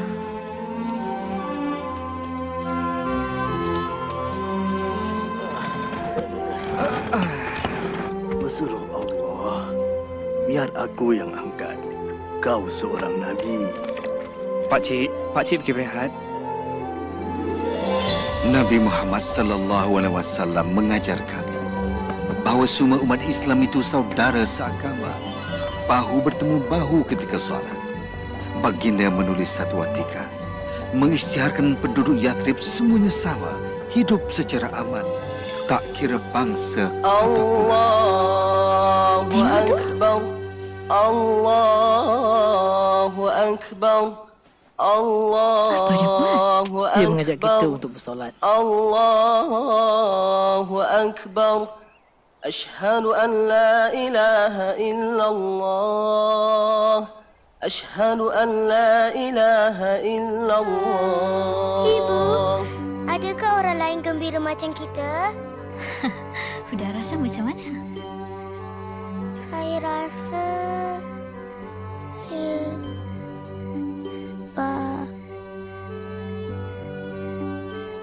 Bersuruh Allah, biar aku yang angkat. Kau seorang Nabi. Pakcik pergi berehat. Nabi Muhammad sallallahu alaihi wasallam mengajar kami bahawa semua umat Islam itu saudara seagama, bahu bertemu bahu ketika salat. Baginda menulis satu watika mengisytiharkan penduduk Yathrib semuanya sama, hidup secara aman, tak kira bangsa Allahu Akbar. Allahu Akbar. Allahu Akbar. Dia mengajak kita untuk bersolat. Allahu Akbar. Ashhadu an la ilaha illallah. Ashhadu an la ilaha illallah. Ibu, adakah orang lain gembira macam kita? Sudah rasa macam mana? Saya rasa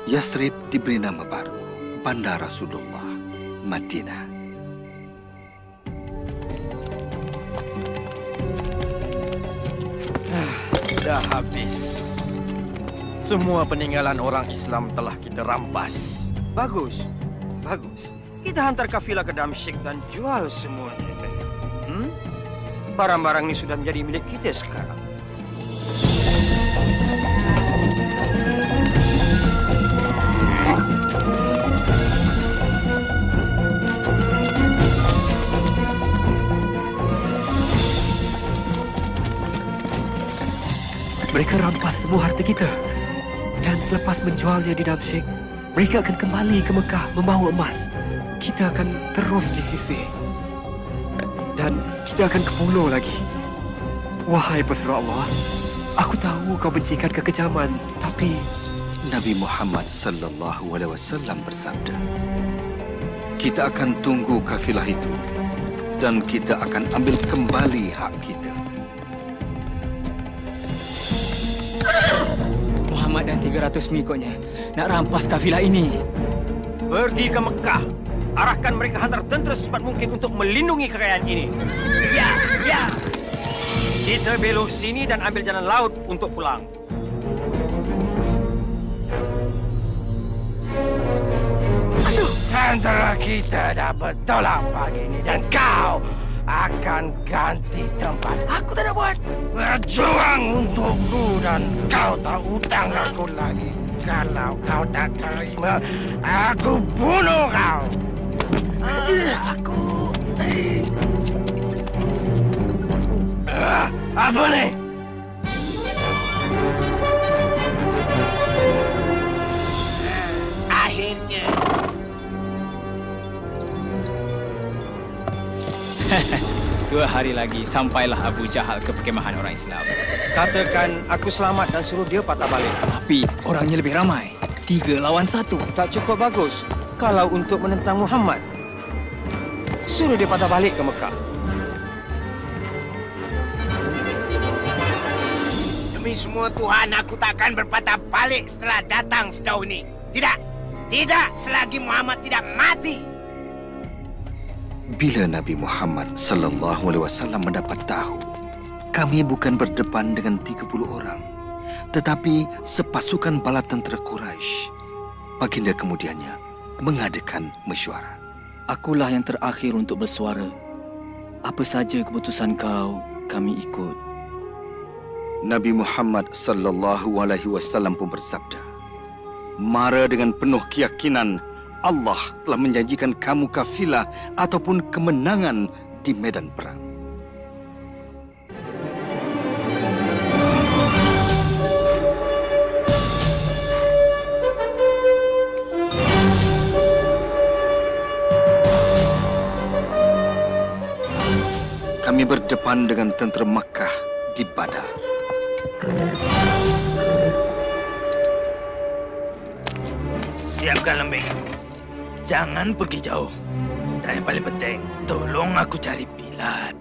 Yathrib diberi nama baru, Bandar Rasulullah, Madinah. Dah habis. Semua peninggalan orang Islam telah kita rampas. Bagus. Kita hantar kafilah ke Damsyik dan jual semuanya. Barang-barang ini sudah menjadi milik kita sekarang. Mereka rampas semua harta kita. Dan selepas menjualnya di Damsyik, mereka akan kembali ke Mekah membawa emas. Kita akan terus disisih. Dan kita akan ke pulau lagi. Wahai pesuruh Allah, aku tahu kau bencikan kekejaman, tapi Nabi Muhammad sallallahu alaihi wasallam bersabda, kita akan tunggu kafilah itu dan kita akan ambil kembali hak kita. Muhammad dan 300 pengikutnya nak rampas kafilah ini. Pergi ke Mekah. Arahkan mereka hantar tentera secepat mungkin untuk melindungi kekayaan ini. Ya, ya. Kita belok sini dan ambil jalan laut untuk pulang. Tentera kita dah bertolak pagi ini dan kau akan ganti tempat. Aku tak nak buat. Berjuang untukku dan kau tak hutang aku lagi. Kalau kau tak terima, aku bunuh kau. Apa ni? Akhirnya. 2 hari lagi sampailah Abu Jahal ke perkemahan orang Islam. Katakan aku selamat dan suruh dia patah balik. Tapi orangnya lebih ramai. 3 lawan 1. Tak cukup bagus. Kalau untuk menentang Muhammad, suruh dia patah balik ke Mekah. Demi semua Tuhan, aku takkan berpatah balik setelah datang sejauh ini. Tidak. Tidak selagi Muhammad tidak mati. Bila Nabi Muhammad sallallahu alaihi wasallam mendapat tahu, kami bukan berdepan dengan 30 orang, tetapi sepasukan bala tentera Quraisy. Baginda kemudiannya mengadakan mesyuarat. Akulah yang terakhir untuk bersuara. Apa saja keputusan kau, kami ikut. Nabi Muhammad sallallahu alaihi wasallam pun bersabda, "Mara dengan penuh keyakinan Allah telah menjanjikan kamu kafilah ataupun kemenangan di medan perang." Kami berdepan dengan tentera Makkah di Badar. Siapkan lembing. Jangan pergi jauh. Dan yang paling penting, tolong aku cari Bilal.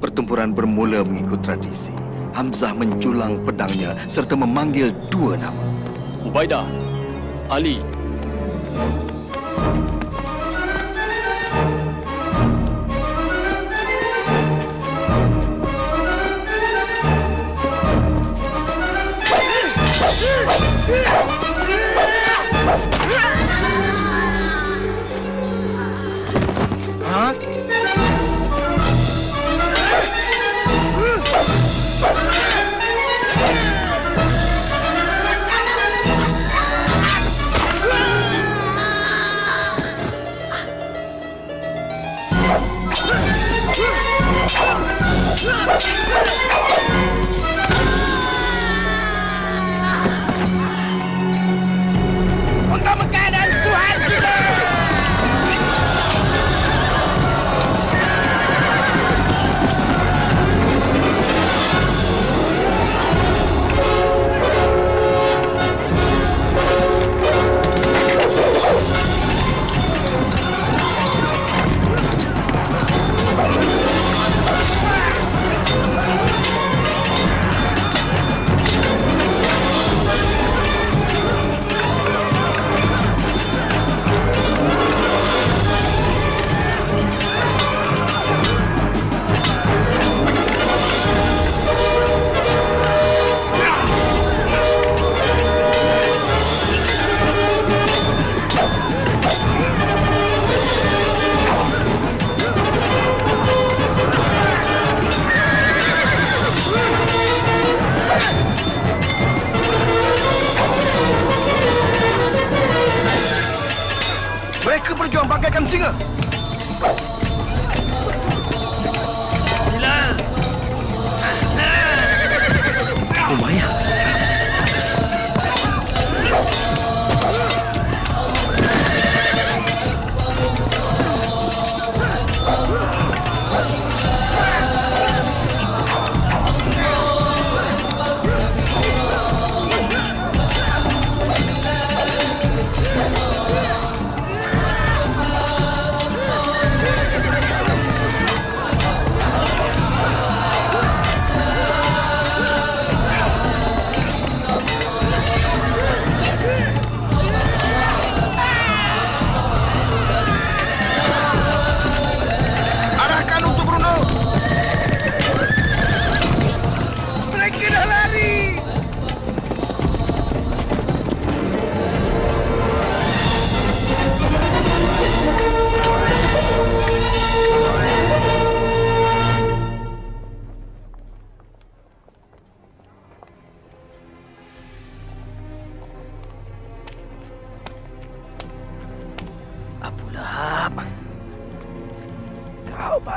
Pertempuran bermula mengikut tradisi. Hamzah menjulang pedangnya serta memanggil 2 nama. Ubaidah, Ali. Untuk Mekah dan Tuhan kita. Mereka berjuang bagaikan singa. Bilal. Umayyah.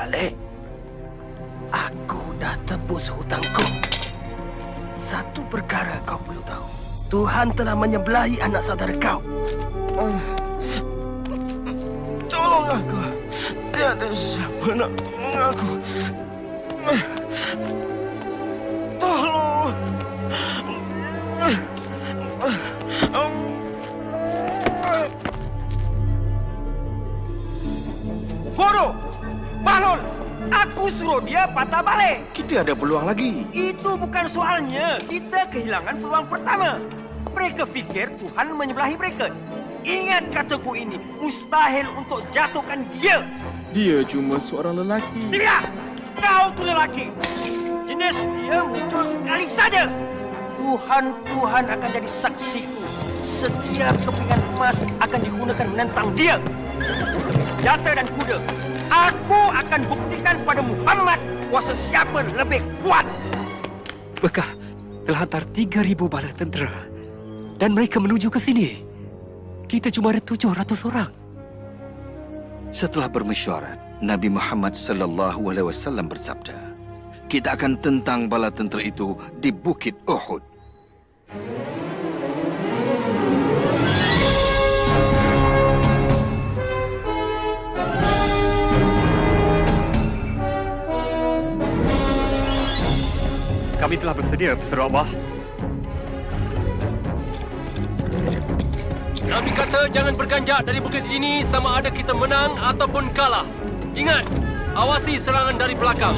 balik. Aku dah tebus hutangku. Satu perkara kau perlu tahu. Tuhan telah menyembelahi anak saudara kau. Tolong aku. Tiada siapa nak tolong aku. Tolong. Bodoh! Bahlul! Aku suruh dia patah balik. Kita ada peluang lagi. Itu bukan soalnya. Kita kehilangan peluang pertama. Mereka fikir Tuhan menyembelahi mereka. Ingat kataku ini, mustahil untuk jatuhkan dia. Dia cuma seorang lelaki. Tidak! Kau tu lelaki. Jenis dia muncul sekali saja. Tuhan akan jadi saksiku. Setiap kepingan emas akan digunakan menentang dia. Dengan senjata dan kuda. Aku akan buktikan pada Muhammad kuasa siapa lebih kuat. Bekah telah hantar 3,000 bala tentera dan mereka menuju ke sini. Kita cuma ada 700 orang. Setelah bermesyuarat, Nabi Muhammad SAW bersabda, kita akan tentang bala tentera itu di Bukit Uhud. Kami telah bersedia, Pesuruh Allah. Nabi kata jangan berganjak dari bukit ini sama ada kita menang ataupun kalah. Ingat, awasi serangan dari belakang.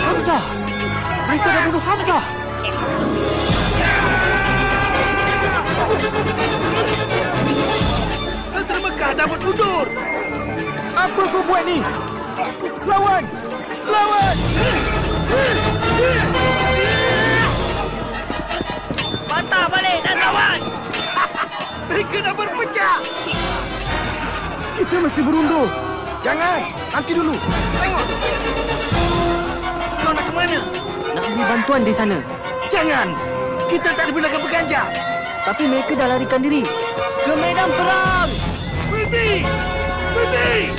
Hamzah! Mereka dah bunuh Hamzah! Tentera Mekah dah mundur. Apa kau buat ni? Lawan! Lawan! Patah balik dan lawan! Mereka dah berpecah. Kita mesti berundur. Jangan, nanti dulu. Tengok. Kau nak ke mana? Nak beri bantuan di sana. Jangan. Kita tak dibenarkan berganjak. Tapi mereka dah larikan diri. Ke medan perang! Berhenti! Berhenti!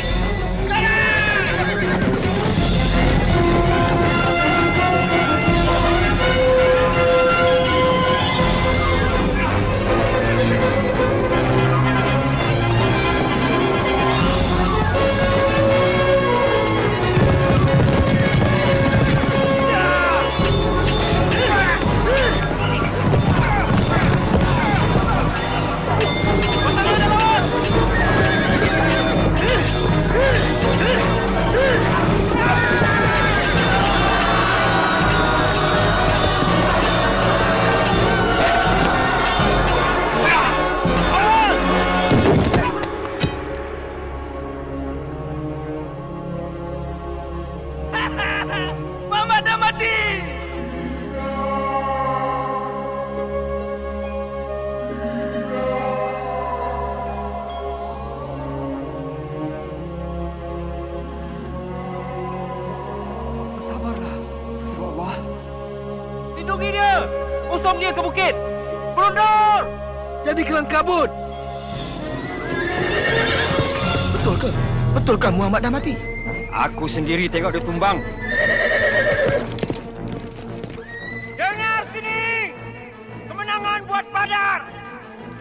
Muhammad dah mati! Sabarlah, Pesuruh Allah. Lindungi dia! Usung dia ke bukit! Berundur! Jadi kelang kabut. Betulkah? Betulkah Muhammad dah mati? Aku sendiri tengok dia tumbang. Dengar sini! Kemenangan buat Badar!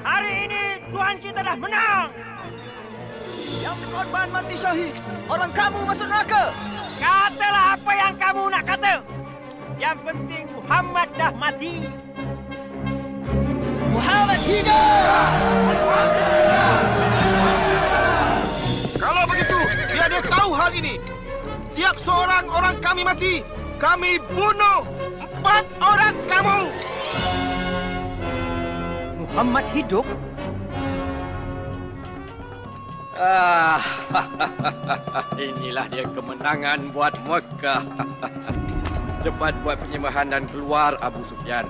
Hari ini Tuhan kita dah menang! Yang berkorban mati syahid. Orang kamu masuk neraka. Katalah apa yang kamu nak kata. Yang penting Muhammad dah mati. Muhammad hidup! Kalau begitu, biar dia tahu hal ini. Tiap seorang orang kami mati, kami bunuh 4 orang kamu. Muhammad hidup? Inilah dia kemenangan buat Mekah. Cepat buat penyembahan dan keluar, Abu Sufyan.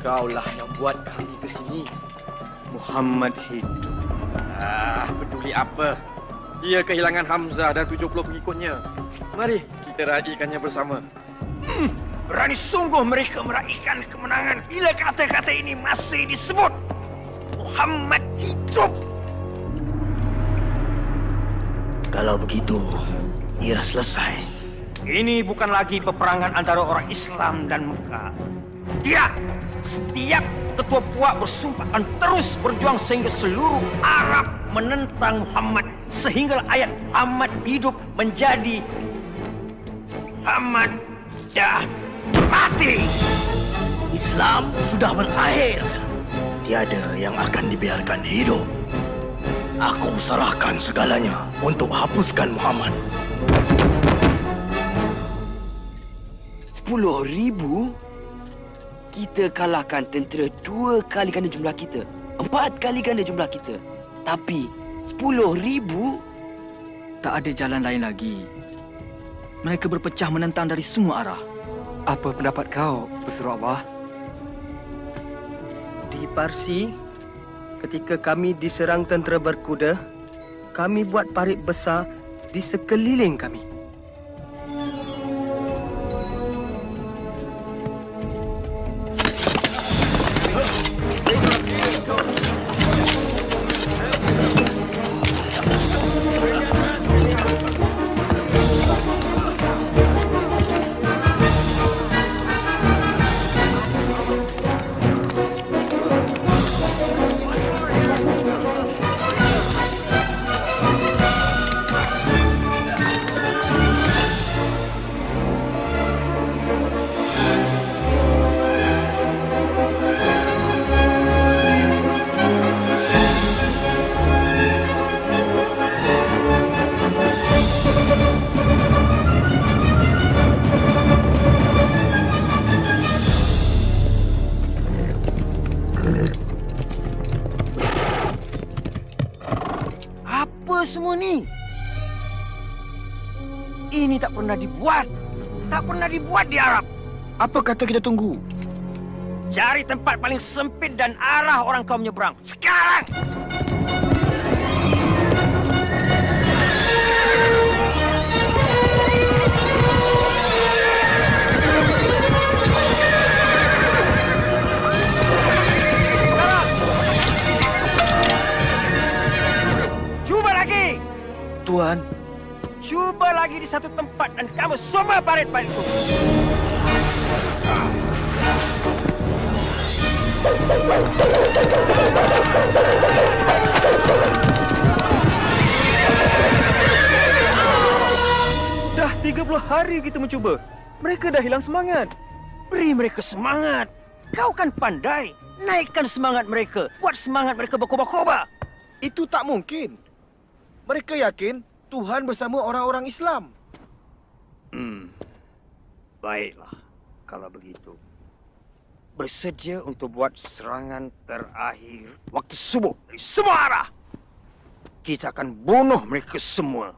Kaulah yang buat kami ke sini. Muhammad hidup. Peduli apa? Dia kehilangan Hamzah dan 70 pengikutnya. Mari kita raikannya bersama. Berani sungguh mereka meraihkan kemenangan bila kata-kata ini masih disebut. Muhammad hidup. Kalau begitu, ia selesai. Ini bukan lagi peperangan antara orang Islam dan Mekah. Tidak. Setiap ketua puak bersumpah akan terus berjuang sehingga seluruh Arab menentang Muhammad. Sehingga ayat Muhammad hidup menjadi Muhammad dah mati. Islam sudah berakhir. Tiada yang akan dibiarkan hidup. Aku serahkan segalanya untuk hapuskan Muhammad. 10,000? Kita kalahkan tentera 2 kali ganda jumlah kita. 4 kali ganda jumlah kita. Tapi 10,000? Tak ada jalan lain lagi. Mereka berpecah menentang dari semua arah. Apa pendapat kau, Pesuruh Allah? Di Parsi, ketika kami diserang tentera berkuda, kami buat parit besar di sekeliling kami. Semua ni ini tak pernah dibuat. Tak pernah dibuat di Arab. Apa kata kita tunggu? Cari tempat paling sempit dan arah orang kau menyeberang. Sekarang! Tuan, cuba lagi di satu tempat dan kamu semua parit-paritku. Dah 30 hari kita mencuba. Mereka dah hilang semangat. Beri mereka semangat. Kau kan pandai. Naikkan semangat mereka. Buat semangat mereka berkobar-kobar. Itu tak mungkin. Mereka yakin Tuhan bersama orang-orang Islam. Baiklah, kalau begitu. Bersedia untuk buat serangan terakhir waktu subuh dari semua arah. Kita akan bunuh mereka semua.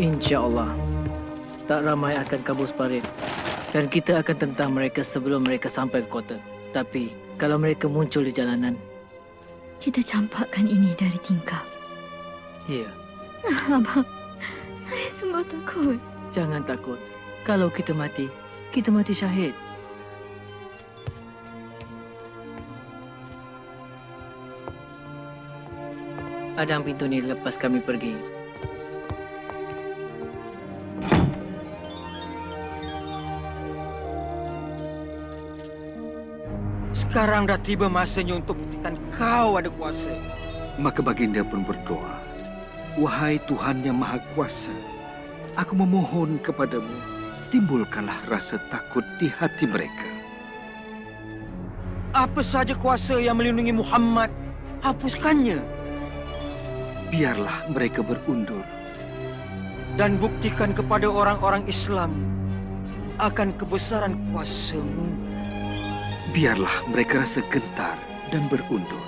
InsyaAllah, tak ramai akan kabus parit. Dan kita akan tentang mereka sebelum mereka sampai ke kota. Tapi, kalau mereka muncul di jalanan... Kita campakkan ini dari tingkap. Ya. Abang, saya sungguh takut. Jangan takut. Kalau kita mati syahid. Hadang pintu ni lepas kami pergi. Sekarang dah tiba masanya untuk buktikan kau ada kuasa. Maka baginda pun berdoa, wahai Tuhan yang Maha Kuasa, aku memohon kepadamu, timbulkanlah rasa takut di hati mereka. Apa saja kuasa yang melindungi Muhammad, hapuskannya. Biarlah mereka berundur. Dan buktikan kepada orang-orang Islam akan kebesaran kuasamu. Biarlah mereka rasa gentar dan berundur.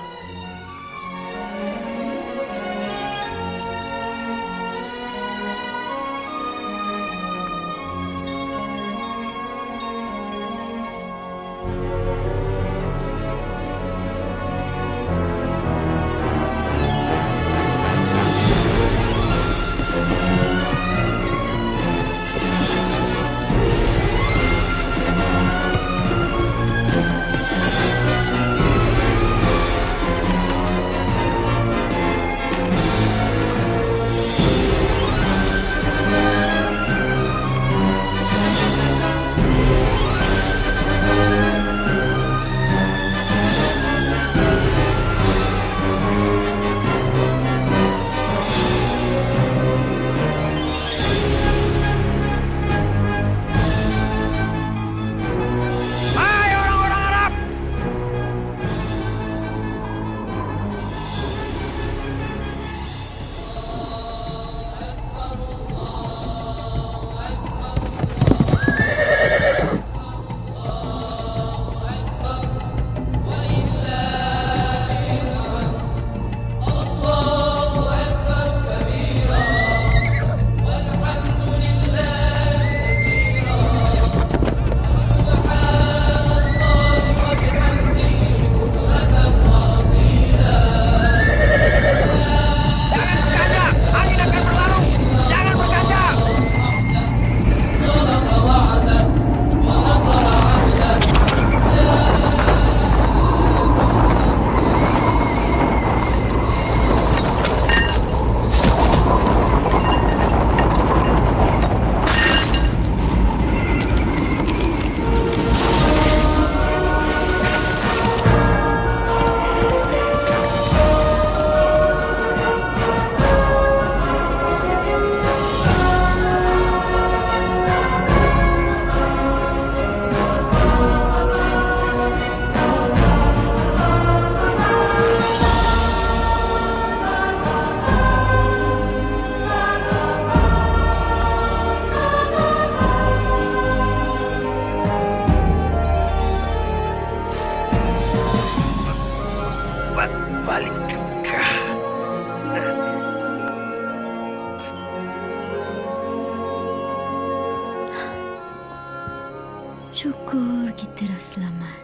Syukur kita dah selamat.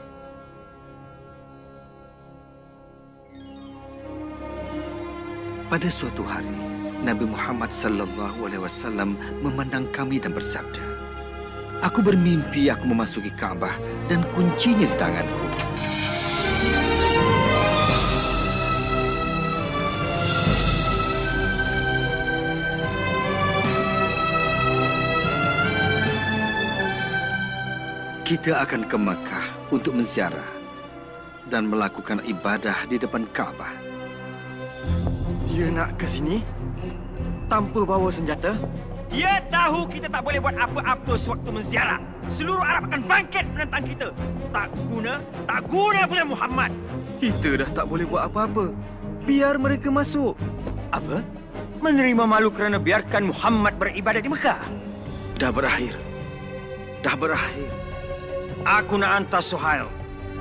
Pada suatu hari, Nabi Muhammad SAW memandang kami dan bersabda, "Aku bermimpi aku memasuki Kaabah dan kuncinya di tanganku. Kita akan ke Mekah untuk menziarah dan melakukan ibadah di depan Kaabah." Dia nak ke sini tanpa bawa senjata? Dia tahu kita tak boleh buat apa-apa sewaktu menziarah. Seluruh Arab akan bangkit menentang kita. Tak guna pula Muhammad. Kita dah tak boleh buat apa-apa. Biar mereka masuk. Apa? Menerima malu kerana biarkan Muhammad beribadat di Mekah? Dah berakhir. Dah berakhir. Aku nak hantar Suhail.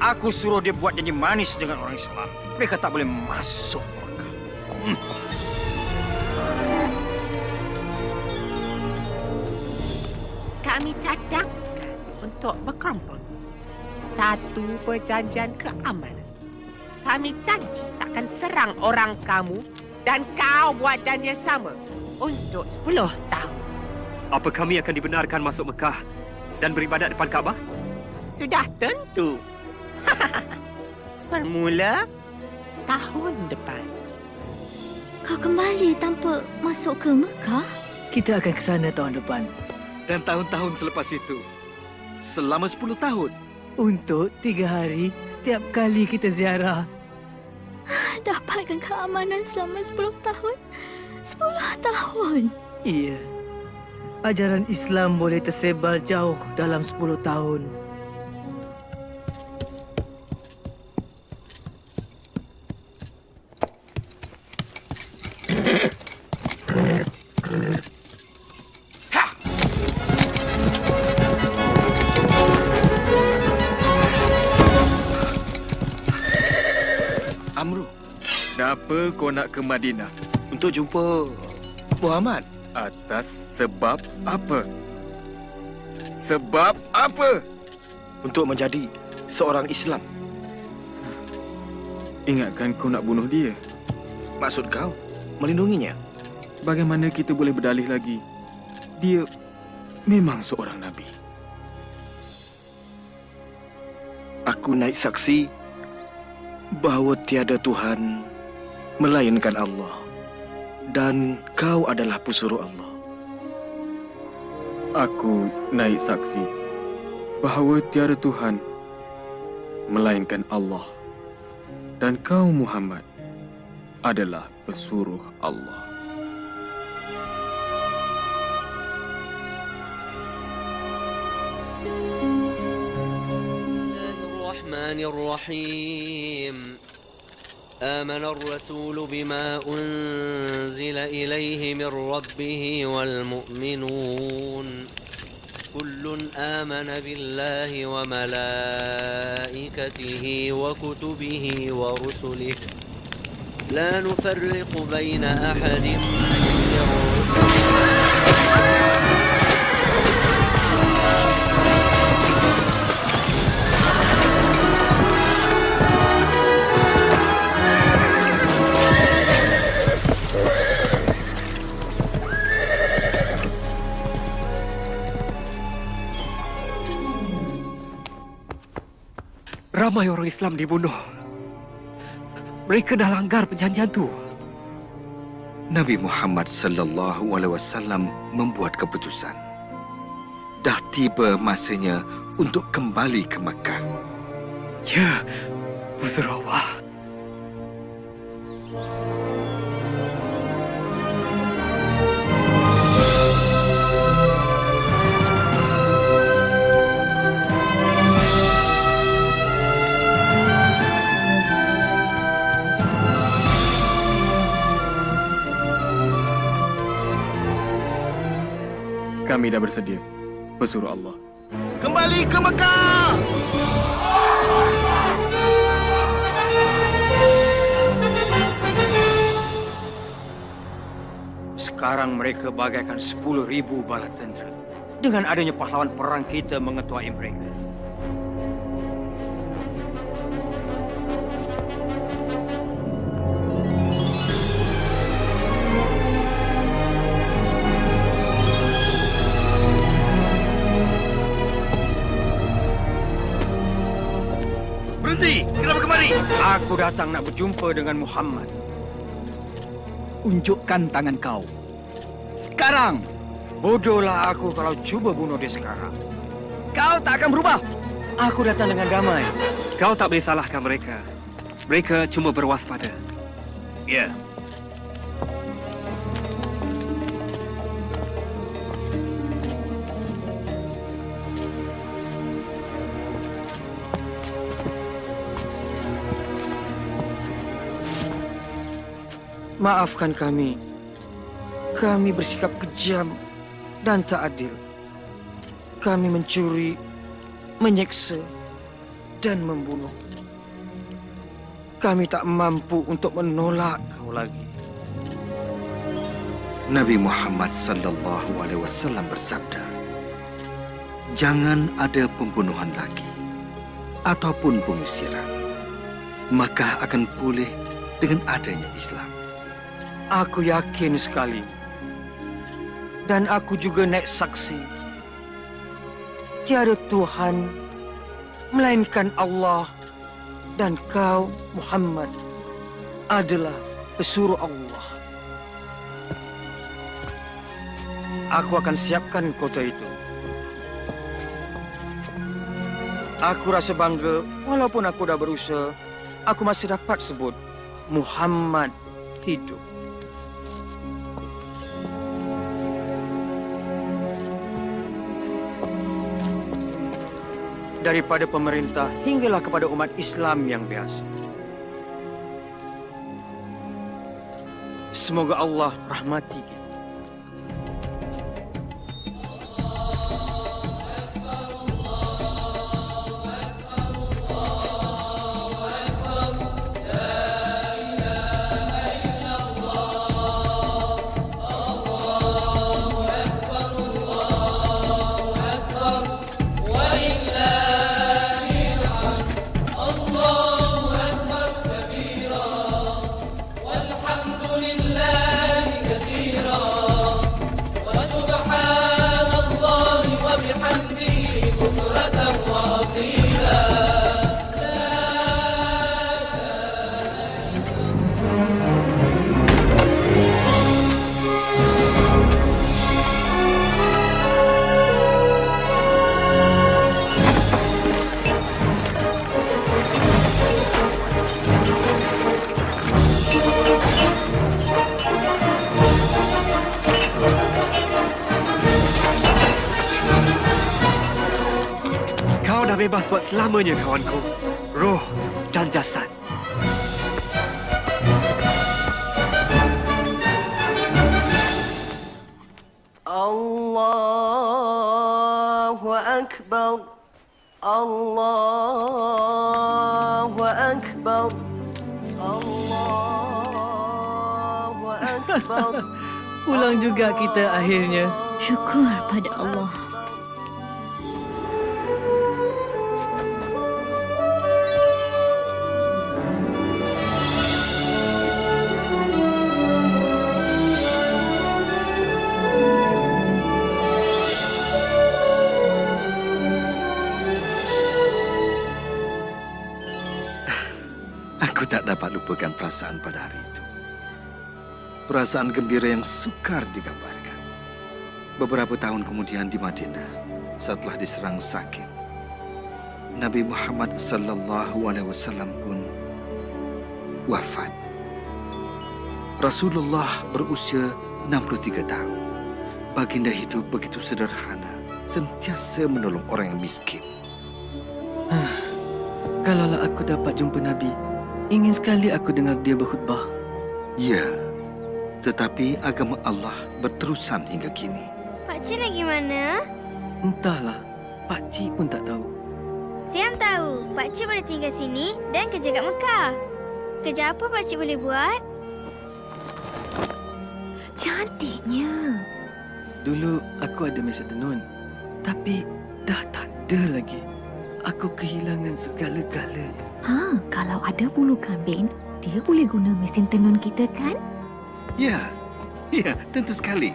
Aku suruh dia buat janji manis dengan orang Islam. Mereka tak boleh masuk Mekah. Kami cadangkan untuk berkerumpun. Satu perjanjian keamanan. Kami janji takkan serang orang kamu dan kau buat janji yang sama untuk 10 tahun. Apa kami akan dibenarkan masuk Mekah dan beribadat depan Kaabah? Sudah tentu. Bermula tahun depan. Kau kembali tanpa masuk ke Mekah? Kita akan ke sana tahun depan. Dan tahun-tahun selepas itu, selama 10 tahun. Untuk 3 hari setiap kali kita ziarah. Dapatkan keamanan selama 10 tahun. 10 tahun. Iya. Ajaran Islam boleh tersebar jauh dalam 10 tahun. Amru. Kenapa kau nak ke Madinah? Untuk jumpa Muhammad. Atas sebab apa? Sebab apa? Untuk menjadi seorang Islam. Ingatkan kau nak bunuh dia. Maksud kau, melindunginya? Bagaimana kita boleh berdalih lagi? Dia memang seorang Nabi. Aku naik saksi bahawa tiada Tuhan melainkan Allah. Dan kau adalah pesuruh Allah. Aku naik saksi bahawa tiada Tuhan melainkan Allah. Dan kau Muhammad adalah pesuruh Allah. Bismillahirrahmanirrahim. آمن الرسول بما أنزل إليه من ربه والمؤمنون كل آمن بالله وملائكته وكتبه ورسله لا نفرق بين أحد من Ramai orang Islam dibunuh. Mereka dah langgar perjanjian tu. Nabi Muhammad sallallahu alaihi wasallam membuat keputusan. Dah tiba masanya untuk kembali ke Makkah. Ya, Rasul Allah. Kami dah bersedia, pesuruh Allah. Kembali ke Mekah! Sekarang mereka bagaikan 10,000 bala tentera. Dengan adanya pahlawan perang kita mengetuai mereka. Berhenti! Kenapa kemari? Aku datang nak berjumpa dengan Muhammad. Unjukkan tangan kau. Sekarang! Bodohlah aku kalau cuba bunuh dia sekarang. Kau tak akan berubah. Aku datang dengan damai. Kau tak boleh salahkan mereka. Mereka cuma berwaspada. Ya. Maafkan kami. Kami bersikap kejam dan tak adil. Kami mencuri, menyeksa, dan membunuh. Kami tak mampu untuk menolak kau lagi. Nabi Muhammad sallallahu alaihi wasallam bersabda, jangan ada pembunuhan lagi ataupun pengusiran, maka akan pulih dengan adanya Islam. Aku yakin sekali. Dan aku juga naik saksi. Tiada Tuhan melainkan Allah, dan kau Muhammad adalah pesuruh Allah. Aku akan siapkan kota itu. Aku rasa bangga walaupun aku dah berusaha, aku masih dapat sebut Muhammad hidup. Daripada pemerintah hinggalah kepada umat Islam yang biasa. Semoga Allah rahmati kita. bebas buat selamanya, kawanku. Roh dan jasad. Allahu Akbar. Allahu Akbar. Allahu Akbar. Pulang juga kita akhirnya. Syukur pada Allah. Aku tak dapat lupakan perasaan pada hari itu. Perasaan gembira yang sukar digambarkan. Beberapa tahun kemudian di Madinah, setelah diserang sakit, Nabi Muhammad SAW pun wafat. Rasulullah berusia 63 tahun. Baginda hidup begitu sederhana, sentiasa menolong orang yang miskin. Kalaulah aku dapat jumpa Nabi, ingin sekali aku dengar dia berkhutbah. Ya, tetapi agama Allah berterusan hingga kini. Pakcik lagi mana? Entahlah, Pakcik pun tak tahu. Siam tahu, Pakcik boleh tinggal sini dan kerja kat Mekah. Kerja apa Pakcik boleh buat? Cantiknya. Dulu aku ada mesin tenun, tapi dah tak ada lagi. Aku kehilangan segala-galanya. Kalau ada bulu kambing, dia boleh guna mesin tenun kita kan? Ya, tentu sekali.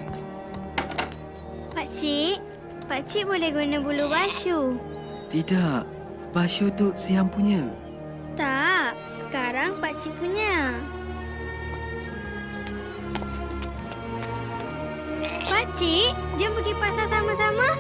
Pakcik boleh guna bulu basyu. Tidak, basyu tu Siam punya. Tak, sekarang Pakcik punya. Pakcik, jom pergi pasar sama-sama.